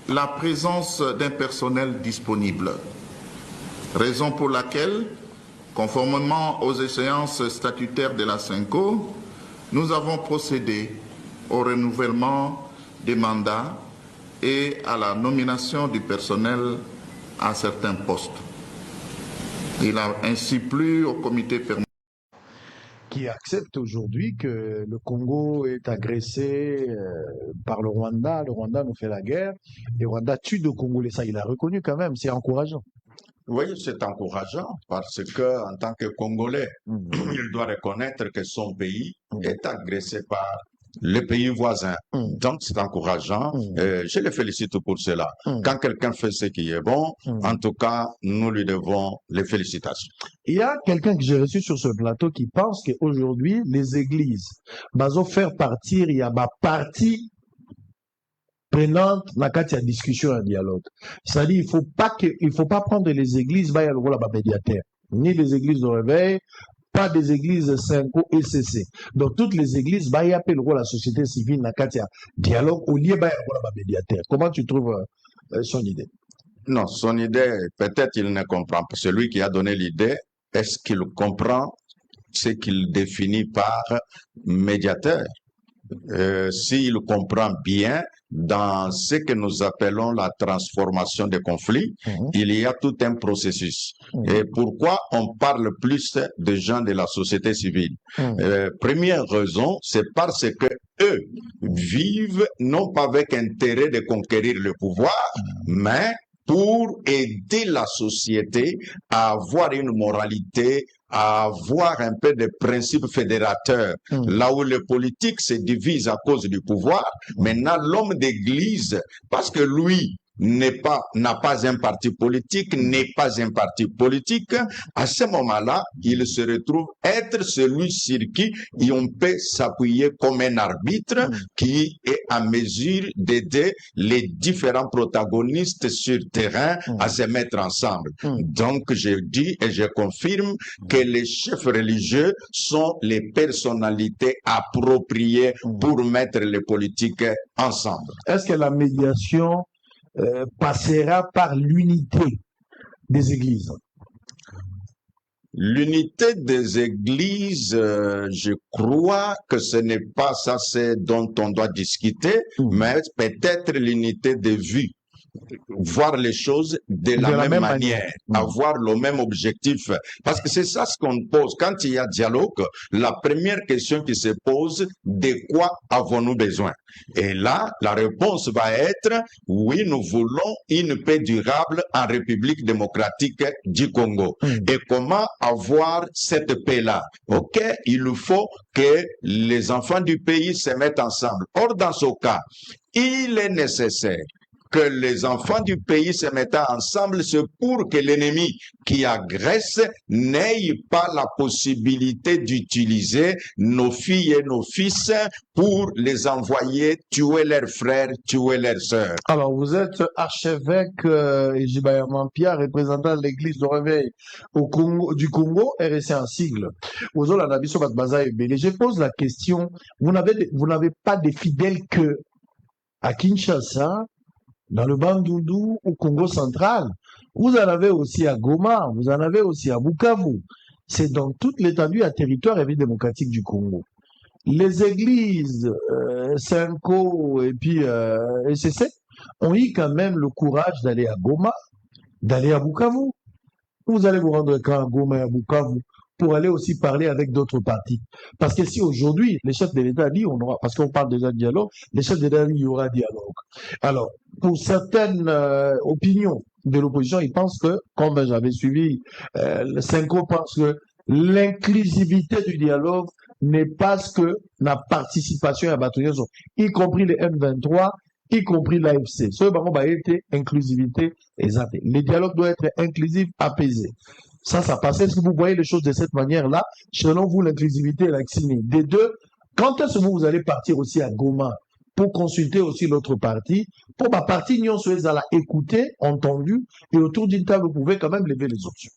la présence d'un personnel disponible. Raison pour laquelle, conformément aux échéances statutaires de la Senko, nous avons procédé au renouvellement des mandats et à la nomination du personnel à certains postes. Il a ainsi plu au comité permanent qui accepte aujourd'hui que le Congo est agressé par le Rwanda nous fait la guerre, le Rwanda tue de Congolais, ça il a reconnu quand même, c'est encourageant. Oui, c'est encourageant parce que en tant que Congolais, il doit reconnaître que son pays est agressé par les pays voisins. Donc, c'est encourageant. Je le félicite pour cela. Quand quelqu'un fait ce qui est bon, en tout cas, nous lui devons les félicitations. Il y a quelqu'un que j'ai reçu sur ce plateau qui pense qu'aujourd'hui, les églises, vont faire partir, il y a ma partie prenante, la discussion, un dialogue. C'est-à-dire, il faut pas prendre les églises, il y a le rôle médiateur. Ni les églises de réveil, pas des églises 5 et CC. Donc, toutes les églises, il y a le rôle de la société civile, il y a dialogue, au lieu, il y a le rôle médiateur. Comment tu trouves son idée? Non, son idée, peut-être il ne comprend pas. Celui qui a donné l'idée, est-ce qu'il comprend ce qu'il définit par médiateur? S'il comprend bien, dans ce que nous appelons la transformation des conflits, il y a tout un processus. Et pourquoi on parle plus de gens de la société civile? Première raison, c'est parce que eux vivent non pas avec intérêt de conquérir le pouvoir, mais pour aider la société à avoir une moralité, à avoir un peu de principes fédérateurs. Là où les politiques se divisent à cause du pouvoir, maintenant l'homme d'église, parce que lui n'a pas un parti politique, n'est pas un parti politique, à ce moment-là, il se retrouve être celui sur qui on peut s'appuyer comme un arbitre qui est à mesure d'aider les différents protagonistes sur terrain à se mettre ensemble. Donc, je dis et je confirme que les chefs religieux sont les personnalités appropriées pour mettre les politiques ensemble. Est-ce que la médiation passera par l'unité des églises? L'unité des églises, je crois que ce n'est pas ça dont on doit discuter, mais peut-être l'unité de vue. Voir les choses de la même manière, avoir le même objectif. Parce que c'est ça ce qu'on pose. Quand il y a dialogue, la première question qui se pose, de quoi avons-nous besoin? Et là, la réponse va être, oui, nous voulons une paix durable en République démocratique du Congo. Et comment avoir cette paix-là? Ok, il faut que les enfants du pays se mettent ensemble. Or, dans ce cas, il est nécessaire que les enfants du pays se mettent ensemble, c'est pour que l'ennemi qui agresse n'ait pas la possibilité d'utiliser nos filles et nos fils pour les envoyer tuer leurs frères, tuer leurs sœurs. Alors, vous êtes archevêque Ejibaya Mampia, représentant de l'église de réveil du Congo, RSC en sigle. Je pose la question, vous n'avez pas de fidèles que à Kinshasa, dans le Bandundu, au Congo central. Vous en avez aussi à Goma, vous en avez aussi à Bukavu. C'est dans toute l'étendue à territoire et vie démocratique du Congo. Les églises, Senko et puis SCC ont eu quand même le courage d'aller à Goma, d'aller à Bukavu. Vous allez vous rendre quand à Goma et à Bukavu pour aller aussi parler avec d'autres partis. Parce que si aujourd'hui, les chefs de l'État disent, parce qu'on parle déjà de dialogue, les chefs de l'État disent, il y aura dialogue. Alors, pour certaines opinions de l'opposition, ils pensent que, comme j'avais suivi, Senko pense que l'inclusivité du dialogue n'est pas ce que la participation à bâtonnier, y compris les M23, y compris l'AFC. Ce baron va être inclusivité exacte. Le dialogue doit être inclusif, apaisé. Ça passe. Est-ce que vous voyez les choses de cette manière-là? Selon vous, l'inclusivité et l'accès. Des deux, quand est-ce que vous allez partir aussi à Goma pour consulter aussi l'autre parti? Pour ma partie, nous sommes à écouter, entendu, et autour d'une table, vous pouvez quand même lever les options.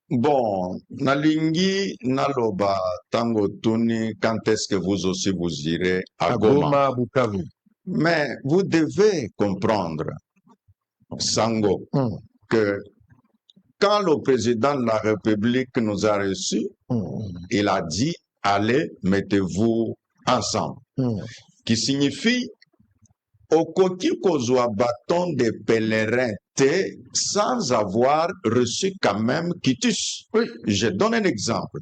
Bon, Nalingi, Naloba, Tango Tuni, quand est-ce que vous aussi vous irez à Goma? À Bukavu. Mais vous devez comprendre, Sango, que quand le président de la République nous a reçus, il a dit, allez, mettez-vous ensemble. Qui signifie, au côté kozwa bâton de pèlerin sans avoir reçu quand même quitus. Oui, je donne un exemple.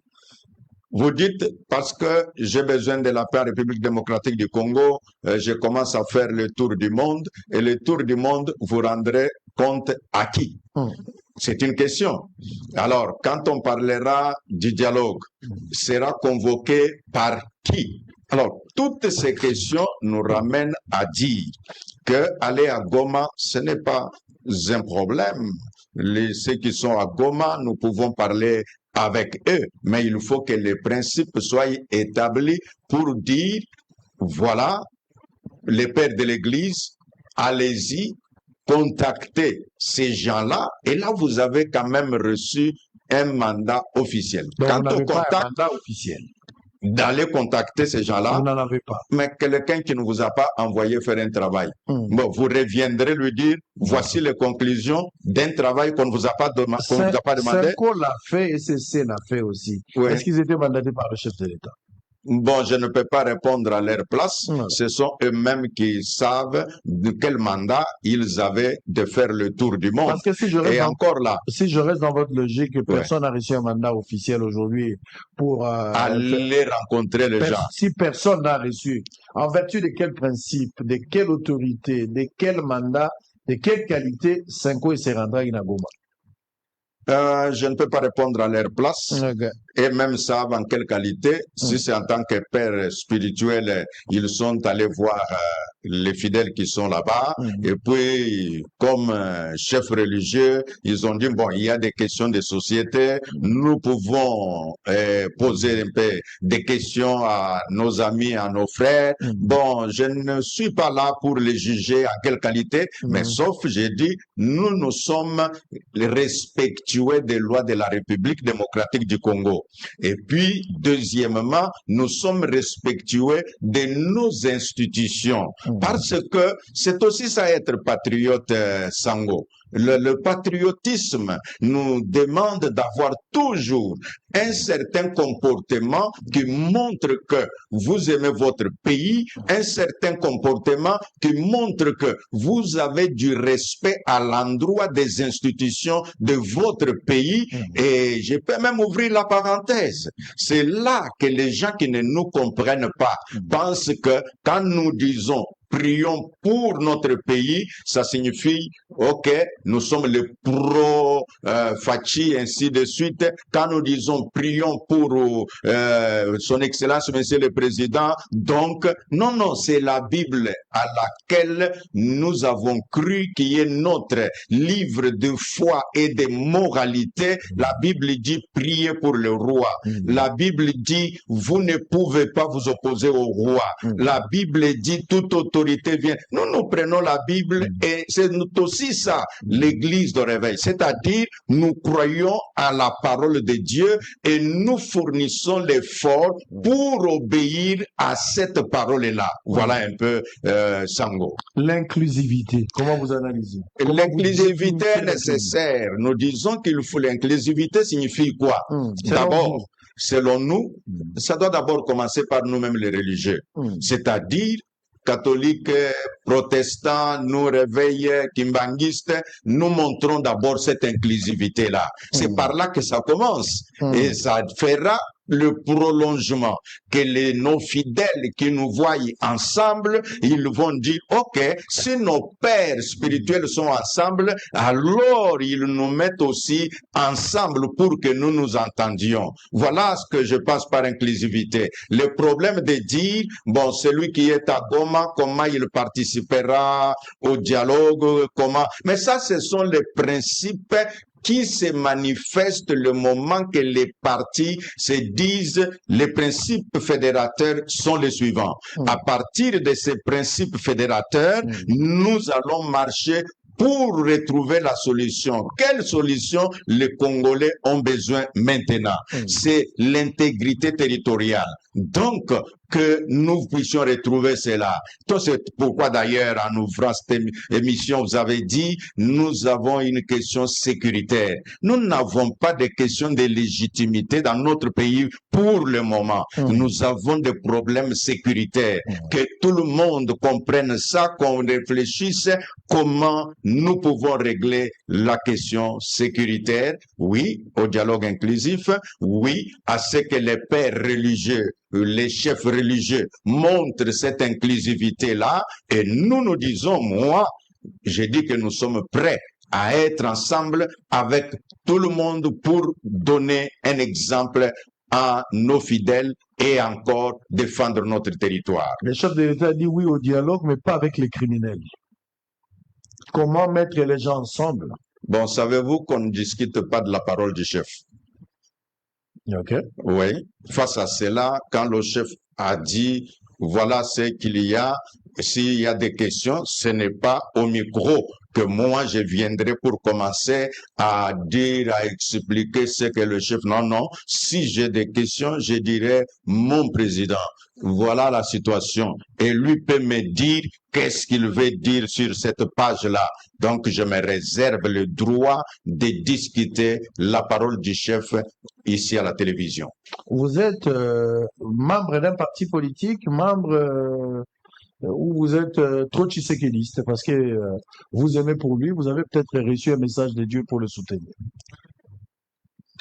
Vous dites, parce que j'ai besoin de la paix en République démocratique du Congo, je commence à faire le tour du monde, et le tour du monde, vous rendrez compte à qui? C'est une question. Alors, quand on parlera du dialogue, sera convoqué par qui? Alors, toutes ces questions nous ramènent à dire que aller à Goma, ce n'est pas un problème. Ceux qui sont à Goma, nous pouvons parler avec eux, mais il faut que les principes soient établis pour dire, voilà, les pères de l'Église, allez-y, contactez ces gens-là, et là, vous avez quand même reçu un mandat officiel. Donc, quand on on contacte, pas un mandat officiel. D'aller contacter ces gens-là, vous n'en avez pas. Mais quelqu'un qui ne vous a pas envoyé faire un travail, bon, vous reviendrez lui dire, voici les conclusions d'un travail qu'on ne vous a pas demandé. Senko l'a fait et CC l'a fait aussi. Oui. Est-ce qu'ils étaient mandatés par le chef de l'État? Bon, je ne peux pas répondre à leur place. Ce sont eux-mêmes qui savent de quel mandat ils avaient de faire le tour du monde. Parce que si je reste, si je reste dans votre logique, personne n'a reçu un mandat officiel aujourd'hui pour aller rencontrer les gens. Si personne n'a reçu, en vertu de quel principe, de quelle autorité, de quel mandat, de quelle qualité Senko se rendra à Goma? Je ne peux pas répondre à leur place. Okay. Et même savent en quelle qualité. Si c'est en tant que père spirituel, ils sont allés voir les fidèles qui sont là-bas. Et puis, comme chef religieux, ils ont dit, bon, il y a des questions de société. Nous pouvons poser un peu des questions à nos amis, à nos frères. Bon, je ne suis pas là pour les juger en quelle qualité, mais sauf, j'ai dit, nous sommes respectueux des lois de la République démocratique du Congo. Et puis, deuxièmement, nous sommes respectueux de nos institutions. Parce que c'est aussi ça être patriote, Sango. Le patriotisme nous demande d'avoir toujours un certain comportement qui montre que vous aimez votre pays, un certain comportement qui montre que vous avez du respect à l'endroit des institutions de votre pays. Et je peux même ouvrir la parenthèse. C'est là que les gens qui ne nous comprennent pas pensent que quand nous disons prions pour notre pays, ça signifie, ok, nous sommes les pro-Fachi, ainsi de suite. Quand nous disons prions pour son Excellence, Monsieur le Président, donc, non, c'est la Bible à laquelle nous avons cru, qui est notre livre de foi et de moralité. La Bible dit priez pour le roi. La Bible dit vous ne pouvez pas vous opposer au roi. La Bible dit toute autorité vient. Nous prenons la Bible et c'est aussi ça, l'église de réveil. C'est-à-dire, nous croyons à la parole de Dieu et nous fournissons l'effort pour obéir à cette parole-là. Voilà un peu, Sango. L'inclusivité, comment vous analysez? L'inclusivité est nécessaire. Nous disons qu'il faut l'inclusivité signifie quoi? D'abord, selon nous, ça doit d'abord commencer par nous-mêmes les religieux. C'est-à-dire, catholiques, protestants, nous réveillent, kimbanguistes, nous montrons d'abord cette inclusivité-là. C'est par là que ça commence. Et ça fera le prolongement, que nos fidèles qui nous voient ensemble, ils vont dire, ok, si nos pères spirituels sont ensemble, alors ils nous mettent aussi ensemble pour que nous nous entendions. Voilà ce que je passe par inclusivité. Le problème de dire, bon, celui qui est à Goma, comment il participera au dialogue, comment... Mais ça, ce sont les principes qui se manifeste le moment que les partis se disent les principes fédérateurs sont les suivants. À partir de ces principes fédérateurs, nous allons marcher pour retrouver la solution. Quelle solution les Congolais ont besoin maintenant? C'est l'intégrité territoriale. Donc, que nous puissions retrouver cela. C'est pourquoi d'ailleurs, en ouvrant cette émission, vous avez dit, nous avons une question sécuritaire. Nous n'avons pas de question de légitimité dans notre pays pour le moment. Nous avons des problèmes sécuritaires. Que tout le monde comprenne ça, qu'on réfléchisse comment nous pouvons régler la question sécuritaire. Oui, au dialogue inclusif. Oui, à ce que les pères religieux, les chefs religieux montrent cette inclusivité-là et nous disons, moi, j'ai dit que nous sommes prêts à être ensemble avec tout le monde pour donner un exemple à nos fidèles et encore défendre notre territoire. Le chef de l'État dit oui au dialogue, mais pas avec les criminels. Comment mettre les gens ensemble? Bon, savez-vous qu'on ne discute pas de la parole du chef? Ok. Oui. Face à cela, quand le chef a dit, voilà ce qu'il y a, s'il y a des questions, ce n'est pas au micro que moi je viendrai pour commencer à dire, à expliquer ce que le chef. Non, non. Si j'ai des questions, je dirai mon président. Voilà la situation. Et lui peut me dire qu'est-ce qu'il veut dire sur cette page-là. Donc, je me réserve le droit de discuter la parole du chef ici à la télévision. Vous êtes membre d'un parti politique, membre ou vous êtes trop tshisekéliste parce que vous aimez pour lui, vous avez peut-être reçu un message de Dieu pour le soutenir.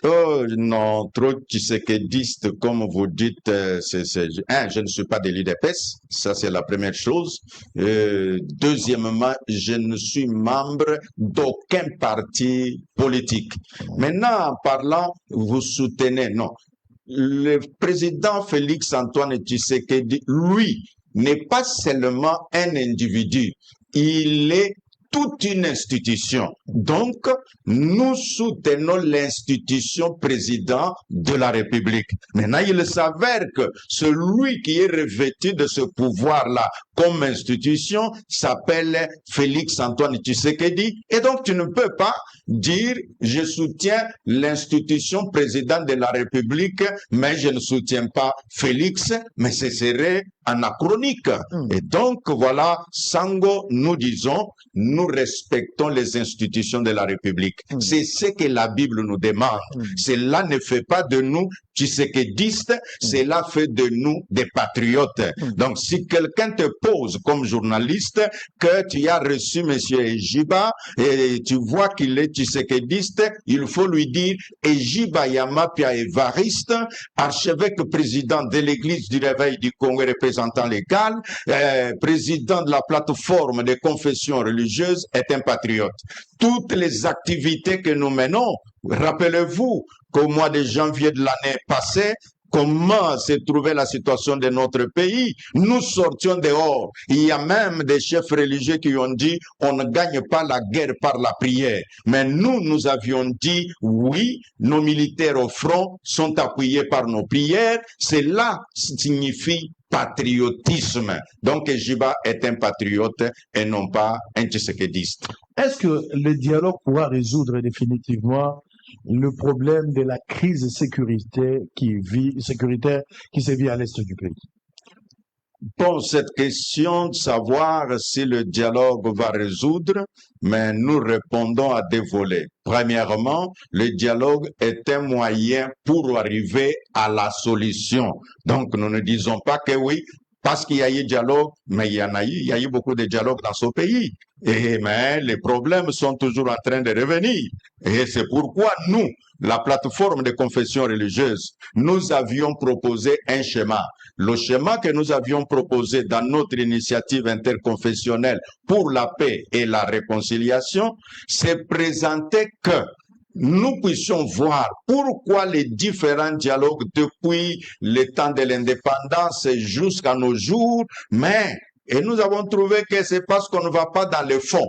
Oh non, trop tshisekédiste, comme vous dites, je ne suis pas de l'UDPS, ça c'est la première chose. Deuxièmement, je ne suis membre d'aucun parti politique. Maintenant, en parlant, vous soutenez, non. Le président Félix Antoine Tshisekedi, lui, n'est pas seulement un individu, il est toute une institution. Donc, nous soutenons l'institution président de la République. Maintenant, il s'avère que celui qui est revêtu de ce pouvoir-là comme institution s'appelle Félix Antoine Tshisekedi. Et donc, tu ne peux pas dire je soutiens l'institution président de la République, mais je ne soutiens pas Félix, mais ce serait anachronique. Et donc, voilà, Sango, nous disons, nous respectons les institutions de la République. C'est ce que la Bible nous demande. Cela ne fait pas de nous tshisekédistes, cela fait de nous des patriotes. Donc, si quelqu'un te pose comme journaliste que tu as reçu M. Ejiba et tu vois qu'il est tshisekédiste, il faut lui dire Ejiba Yamapia Évariste, archevêque président de l'Église du Réveil du Congo représentant légal, président de la plateforme des confessions religieuses, est un patriote. Toutes les activités que nous menons, rappelez-vous qu'au mois de janvier de l'année passée, comment s'est trouvée la situation de notre pays. Nous sortions dehors. Il y a même des chefs religieux qui ont dit on ne gagne pas la guerre par la prière. Mais nous, nous avions dit oui, nos militaires au front sont appuyés par nos prières. Cela signifie patriotisme. Donc, Ejiba est un patriote et non pas un tshisekédiste. Est-ce que le dialogue pourra résoudre définitivement le problème de la crise sécuritaire qui se vit à l'est du pays? Bon, cette question de savoir si le dialogue va résoudre, mais nous répondons à deux volets. Premièrement, le dialogue est un moyen pour arriver à la solution. Donc, nous ne disons pas que oui, parce qu'il y a eu dialogue, mais il y a eu beaucoup de dialogue dans ce pays. Mais les problèmes sont toujours en train de revenir. Et c'est pourquoi nous, la plateforme de confession religieuse, nous avions proposé un schéma. Le schéma que nous avions proposé dans notre initiative interconfessionnelle pour la paix et la réconciliation, c'est présenter que nous puissions voir pourquoi les différents dialogues depuis le temps de l'indépendance jusqu'à nos jours, et nous avons trouvé que c'est parce qu'on ne va pas dans le fond.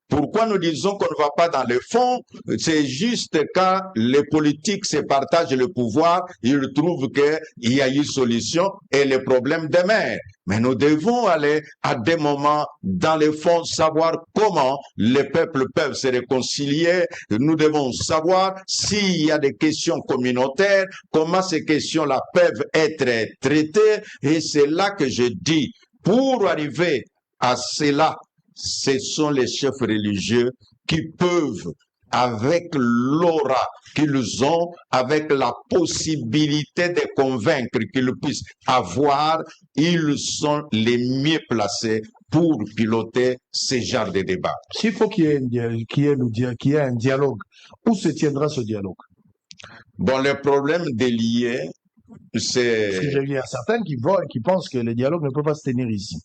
Pourquoi nous disons qu'on ne va pas dans le fond? C'est juste quand les politiques se partagent le pouvoir, ils trouvent qu'il y a une solution et les problèmes demeurent. Mais nous devons aller à des moments dans le fond, savoir comment les peuples peuvent se réconcilier. Nous devons savoir s'il y a des questions communautaires, comment ces questions-là peuvent être traitées. Et c'est là que je dis, pour arriver à cela, ce sont les chefs religieux qui peuvent, avec l'aura qu'ils ont, avec la possibilité de convaincre qu'ils puissent avoir, ils sont les mieux placés pour piloter ce genre de débat. S'il faut qu'il y ait un dialogue, où se tiendra ce dialogue? Bon, le problème délié, c'est... Parce que il y a certains qui pensent que le dialogue ne peut pas se tenir ici.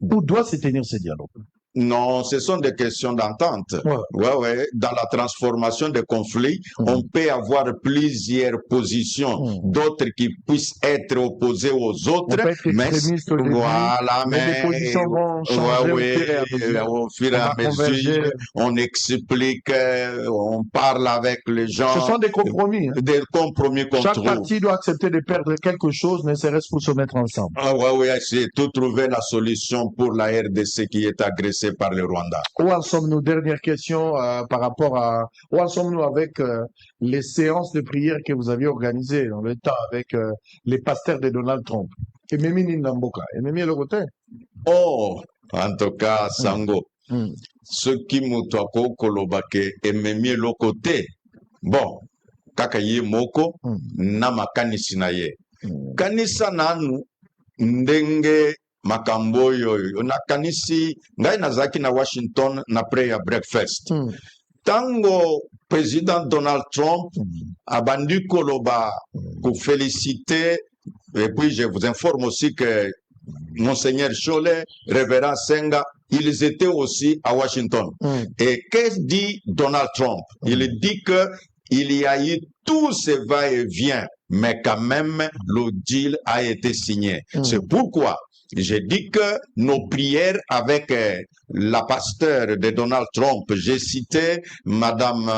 Où doit se tenir ce dialogue? Non, ce sont des questions d'entente. Ouais. Dans la transformation des conflits, on peut avoir plusieurs positions, d'autres qui puissent être opposées aux autres, mais voilà, mais les positions vont changer au fur et à mesure. On explique, on parle avec les gens. Ce sont des compromis. Des compromis qu'on Chaque trouve. parti doit accepter de perdre quelque chose, ne serait-ce pour se mettre ensemble. C'est tout trouver la solution pour la RDC qui est agressée par le Rwanda. Où en sommes-nous? Dernière question par rapport à... Où en sommes-nous avec les séances de prière que vous aviez organisées dans le temps avec les pasteurs de Donald Trump? Et Mimi Namboka. Et Mimi le côté? Oh, en tout cas, Sango. Ce qui m'outouako kolobake et Mimi le côté. Bon, kakaye moko, nama kanisi na ye. Kanisa nanu, ndenge makambo yoyo na kanisi ngai nazaki na Washington na prayer breakfast. Tango président Donald Trump abandi koloba pour féliciter, et puis je vous informe aussi que Monseigneur Cholet, Révérend Senga, ils étaient aussi à Washington. Et qu'est-ce dit Donald Trump? Il dit que il y a eu tout ce va-et-vient, mais quand même le deal a été signé. C'est pourquoi j'ai dit que nos prières avec la pasteur de Donald Trump, j'ai cité Madame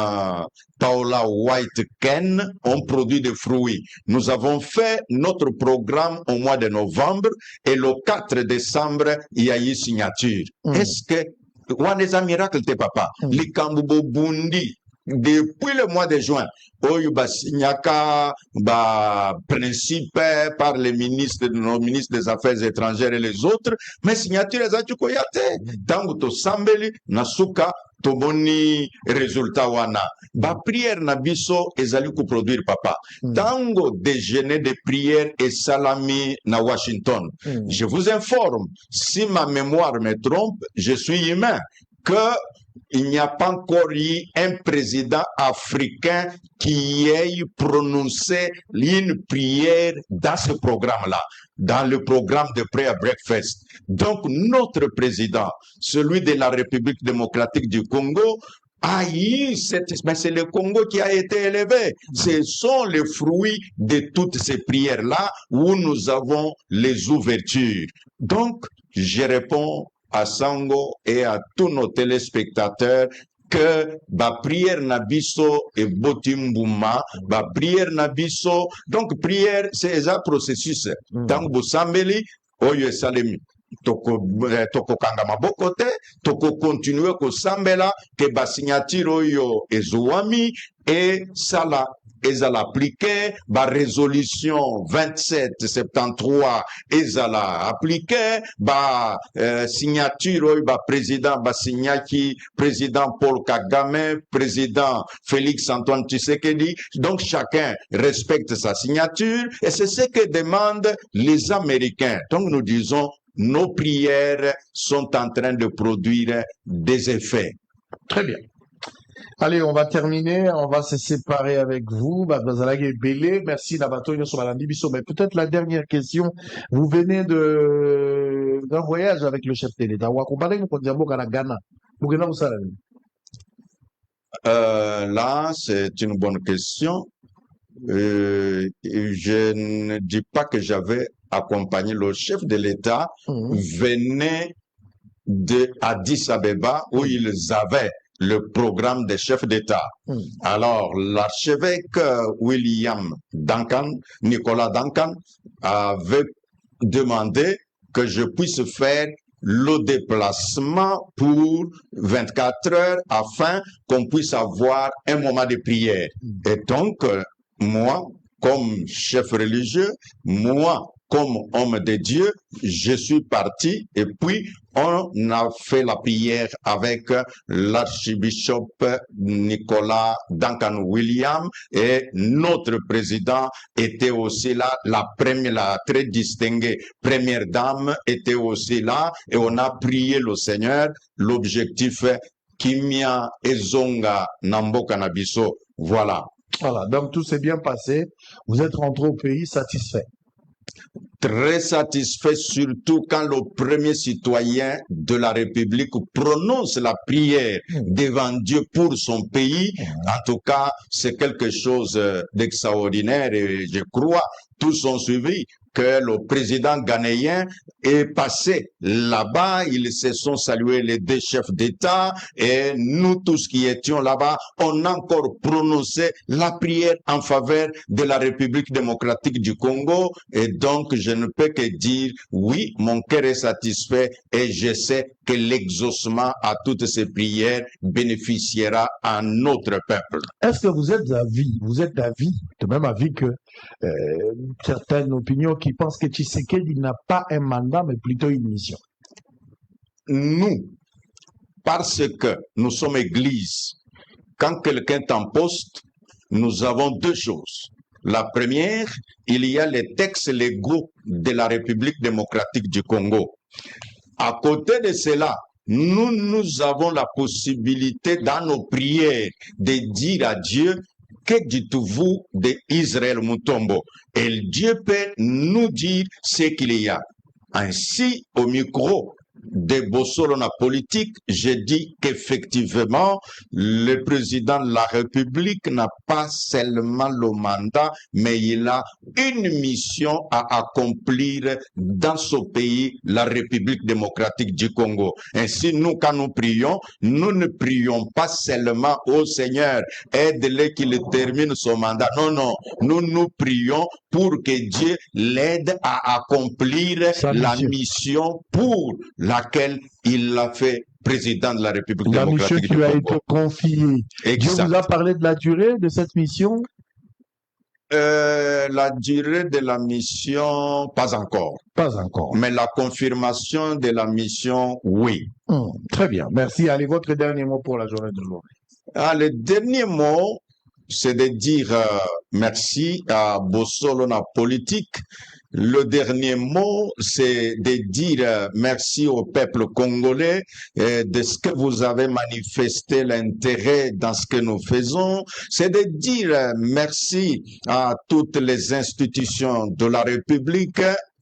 Paula White-Ken, ont produit des fruits. Nous avons fait notre programme au mois de novembre et le 4 décembre, il y a eu signature. Est-ce que Waneza miracle te papa? Likambubo Bundi. Depuis le mois de juin, Oyuba Signaka, principe par les ministres, nos ministres des Affaires étrangères et les autres, mais signature les Atukoyate. Tango to Sambeli, Nasuka, Tomoni, résultat wana. Prière na biso ezali ko produire papa. Tango déjeuner de prière et salami na Washington. Je vous informe, si ma mémoire me trompe, je suis humain, que il n'y a pas encore eu un président africain qui ait prononcé une prière dans ce programme-là, dans le programme de Prayer Breakfast. Donc, notre président, celui de la République démocratique du Congo, mais c'est le Congo qui a été élevé. Ce sont les fruits de toutes ces prières-là où nous avons les ouvertures. Donc, je réponds à Sango et à tous nos téléspectateurs que prière nabiso et botimbouma, prière nabiso. Donc prière c'est un processus. Tango sambeli oyo salemi. Toko kanga maboko te, toko continuer ko sambela ke signature oyo ezouami et sala ezala appliqué, résolution 2773 ezala appliqué, signature oyo président signaki président Paul Kagame, président Félix Antoine Tshisekedi. Donc chacun respecte sa signature et c'est ce que demandent les Américains. Donc nous disons nos prières sont en train de produire des effets. Très bien. Allez, on va terminer, on va se séparer avec vous. Merci Nabatoyo Somalandi Bisso. Mais peut-être la dernière question. Vous venez d'un voyage avec le chef de l'État. Là, c'est une bonne question. Je ne dis pas que j'avais accompagné le chef de l'État, venait de Addis Abeba où ils avaient le programme des chefs d'État. Alors, l'archevêque William Duncan, Nicolas Duncan, avait demandé que je puisse faire le déplacement pour 24 heures afin qu'on puisse avoir un moment de prière. Et donc, moi, comme chef religieux, moi, comme homme de Dieu, je suis parti et puis on a fait la prière avec l'archbishop Nicolas Duncan William et notre président était aussi là, la très distinguée première dame était aussi là et on a prié le Seigneur. L'objectif Kimia Ezonga Namboka Nabiso. Voilà. Voilà, donc tout s'est bien passé. Vous êtes rentré au pays satisfait. Très satisfait, surtout quand le premier citoyen de la République prononce la prière devant Dieu pour son pays. En tout cas, c'est quelque chose d'extraordinaire et je crois tous ont suivi que le président ghanéen est passé là-bas. Ils se sont salués les deux chefs d'État et nous tous qui étions là-bas, on a encore prononcé la prière en faveur de la République démocratique du Congo. Et donc, je ne peux que dire, oui, mon cœur est satisfait et je sais que l'exaucement à toutes ces prières bénéficiera à notre peuple. Est-ce que vous êtes d'avis, de même avis que certaines opinions qui pensent que Tshisekedi n'a pas un mandat, mais plutôt une mission? Nous, parce que nous sommes église, quand quelqu'un est en poste, nous avons deux choses. La première, il y a les textes légaux de la République démocratique du Congo. À côté de cela, nous avons la possibilité dans nos prières de dire à Dieu, que dites-vous d'Israël Mutombo? Et Dieu peut nous dire ce qu'il y a. Ainsi, au micro de Bossolona politique, j'ai dit qu'effectivement, le président de la République n'a pas seulement le mandat, mais il a une mission à accomplir dans ce pays, la République démocratique du Congo. Ainsi, nous, quand nous prions, nous ne prions pas seulement au Seigneur, aide-le qu'il termine son mandat. Non, non, nous prions pour que Dieu l'aide à accomplir la mission pour laquelle il l'a fait président de la République démocratique du Congo. La mission qui lui a été confiée. Exact. Dieu vous a parlé de la durée de cette mission? La durée de la mission, pas encore. Pas encore. Mais la confirmation de la mission, oui. Très bien. Merci. Allez, votre dernier mot pour la journée d'aujourd'hui. Le dernier mot, c'est de dire merci à Bossolona politique. Le dernier mot, c'est de dire merci au peuple congolais de ce que vous avez manifesté l'intérêt dans ce que nous faisons. C'est de dire merci à toutes les institutions de la République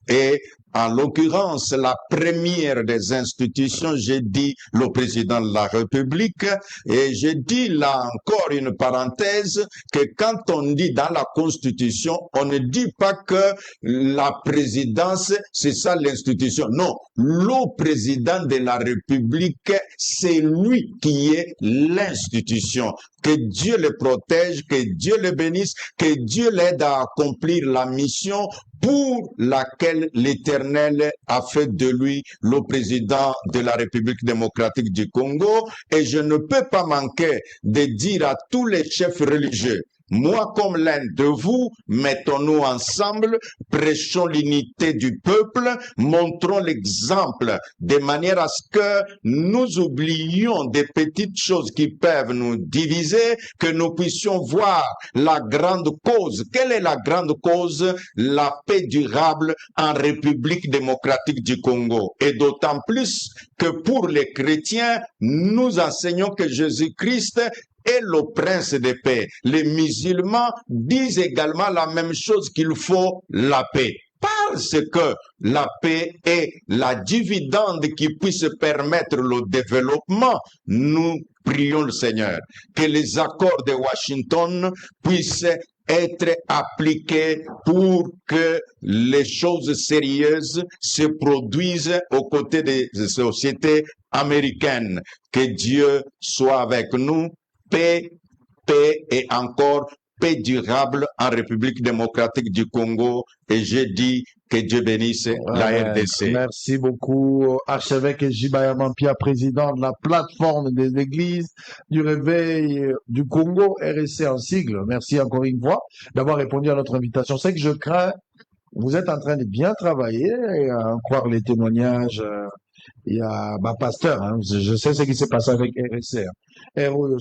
et en l'occurrence, la première des institutions, j'ai dit le président de la République, et j'ai dit là encore une parenthèse, que quand on dit dans la Constitution, on ne dit pas que la présidence, c'est ça l'institution. Non, le président de la République, c'est lui qui est l'institution. Que Dieu le protège, que Dieu le bénisse, que Dieu l'aide à accomplir la mission pour laquelle l'Éternel a fait de lui le président de la République démocratique du Congo. Et je ne peux pas manquer de dire à tous les chefs religieux, moi comme l'un de vous, mettons-nous ensemble, prêchons l'unité du peuple, montrons l'exemple de manière à ce que nous oublions des petites choses qui peuvent nous diviser, que nous puissions voir la grande cause. Quelle est la grande cause? La paix durable en République démocratique du Congo. Et d'autant plus que pour les chrétiens, nous enseignons que Jésus-Christ est le prince de paix. Les musulmans disent également la même chose, qu'il faut la paix. Parce que la paix est la dividende qui puisse permettre le développement, nous prions le Seigneur que les accords de Washington puissent être appliqués pour que les choses sérieuses se produisent aux côtés des sociétés américaines. Que Dieu soit avec nous. Paix, paix et encore paix durable en République démocratique du Congo. Et je dis que Dieu bénisse la RDC. Merci beaucoup, archevêque Jibaya Mampia, président de la plateforme des églises du réveil du Congo, RSC en sigle. Merci encore une fois d'avoir répondu à notre invitation. C'est que je crains, vous êtes en train de bien travailler, et à en croire les témoignages. Il y a pasteur, hein, je sais ce qui s'est passé avec RSC. Je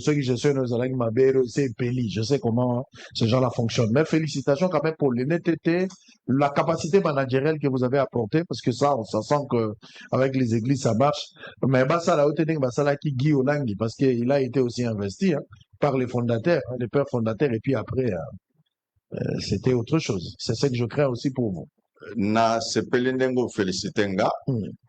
sais comment ces gens-là fonctionnent. Mais félicitations quand même pour l'honnêteté, la capacité managériale que vous avez apportée, parce que ça, on sent que avec les églises, ça marche. Mais parce qu'il a été aussi investi par les fondateurs, les pères fondateurs, et puis après, c'était autre chose. C'est ce que je crains aussi pour vous. na sepeli ndenge ofélicité nga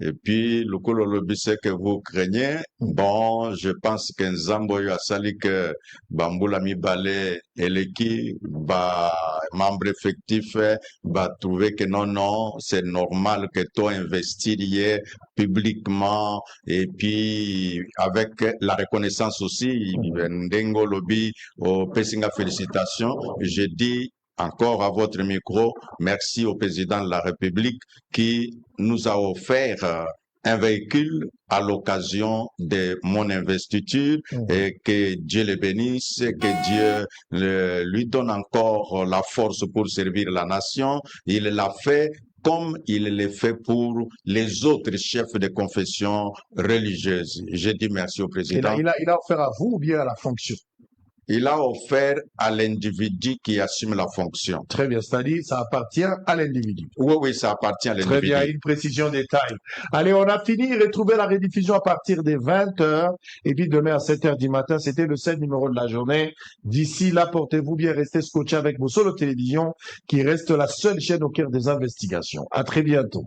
et puis lokolo lobi c'est que vous craignez bon je pense que nzambe oyo asali que bambula mibale eleki ba membre effectif ba trouver que non c'est normal que toi investir publiquement et puis avec la reconnaissance aussi ndengo lobi au pesinga félicitations. Je dis encore à votre micro, merci au président de la République qui nous a offert un véhicule à l'occasion de mon investiture et que Dieu le bénisse, que Dieu lui donne encore la force pour servir la nation. Il l'a fait comme il le fait pour les autres chefs de confession religieuse. Je dis merci au président. Il a offert à vous ou bien à la fonction? Il a offert à l'individu qui assume la fonction. Très bien, c'est-à-dire ça appartient à l'individu. Oui, ça appartient à l'individu. Très bien, une précision détail. Allez, on a fini. Retrouvez la rediffusion à partir des 20h. Et puis demain à 7h du matin, c'était le 7 numéro de la journée. D'ici là, portez-vous bien, restez scotchés avec vos Solo Télévision, qui reste la seule chaîne au cœur des investigations. À très bientôt.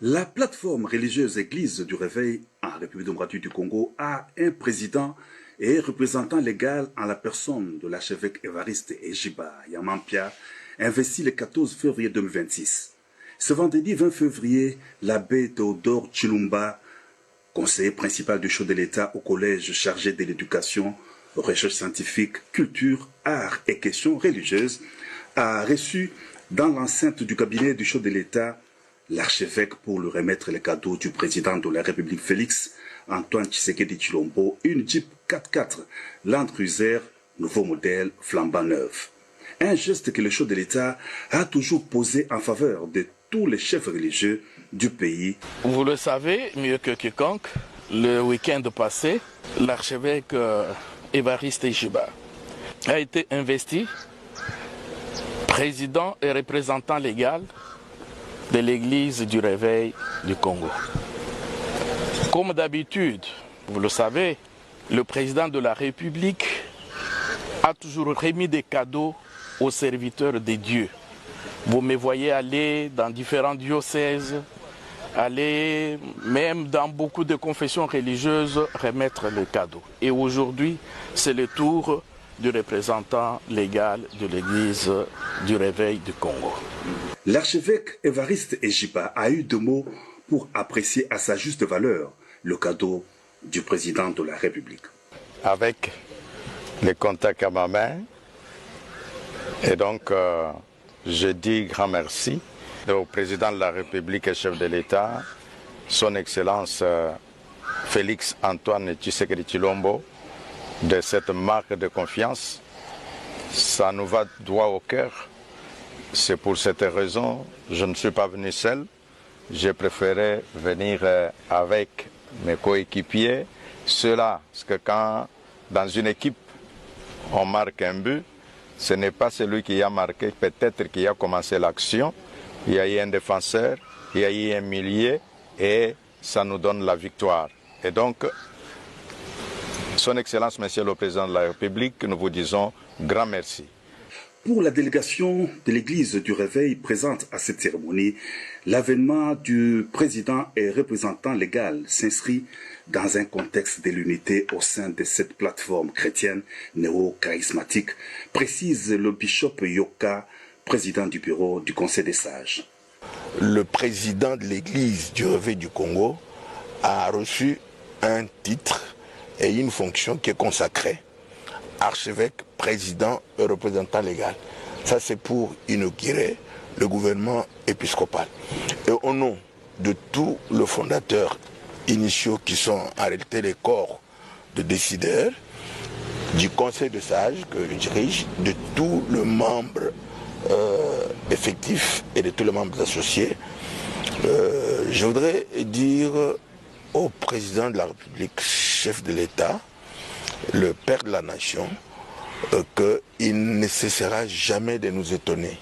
La plateforme religieuse Église du Réveil en République démocratique du Congo a un président et représentant légal en la personne de l'archevêque Évariste Ejiba Yamampia, investi le 14 février 2026. Ce vendredi 20 février, l'abbé Théodore Chilumba, conseiller principal du chef de l'État au collège chargé de l'éducation, recherche scientifique, culture, arts et questions religieuses, a reçu dans l'enceinte du cabinet du chef de l'État l'archevêque pour lui remettre les cadeaux du président de la République Félix Antoine Tshisekedi Tshilombo, une Jeep 4x4 Land Cruiser, nouveau modèle flambant neuf. Un geste que le chef de l'État a toujours posé en faveur de tous les chefs religieux du pays. Vous le savez mieux que quiconque, le week-end passé, l'archevêque Évariste Ejiba a été investi président et représentant légal de l'Église du Réveil du Congo. Comme d'habitude, vous le savez, le président de la République a toujours remis des cadeaux aux serviteurs de Dieu. Vous me voyez aller dans différents diocèses, aller même dans beaucoup de confessions religieuses remettre les cadeaux. Et aujourd'hui, c'est le tour du représentant légal de l'Église du Réveil du Congo. L'archevêque Évariste Ejiba a eu 2 mots pour apprécier à sa juste valeur le cadeau du président de la République. Avec les contacts à ma main, et donc je dis grand merci au président de la République et chef de l'État, son Excellence Félix Antoine Tshisekedi Tshilombo, de cette marque de confiance. Ça nous va droit au cœur. C'est pour cette raison que je ne suis pas venu seul. J'ai préféré venir avec mes coéquipiers. Cela, parce que quand dans une équipe on marque un but, ce n'est pas celui qui a marqué, peut-être qui a commencé l'action. Il y a eu un défenseur, il y a eu un milieu et ça nous donne la victoire. Et donc, Son Excellence, Monsieur le Président de la République, nous vous disons grand merci. Pour la délégation de l'Église du Réveil présente à cette cérémonie, l'avènement du président et représentant légal s'inscrit dans un contexte de l'unité au sein de cette plateforme chrétienne néo-charismatique, précise le bishop Yoka, président du bureau du Conseil des sages. Le président de l'Église du Réveil du Congo a reçu un titre et une fonction qui est consacrée. Archevêque, président et représentant légal. Ça, c'est pour inaugurer le gouvernement épiscopal. Et au nom de tous les fondateurs initiaux qui sont en réalité les corps de décideurs, du Conseil de sages que je dirige, de tous les membres effectifs et de tous les membres associés, je voudrais dire au président de la République, chef de l'État, le père de la nation, qu'il ne cessera jamais de nous étonner.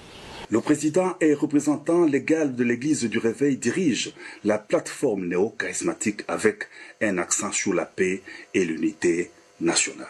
Le président et représentant légal de l'Église du Réveil dirige la plateforme néo-charismatique avec un accent sur la paix et l'unité nationale.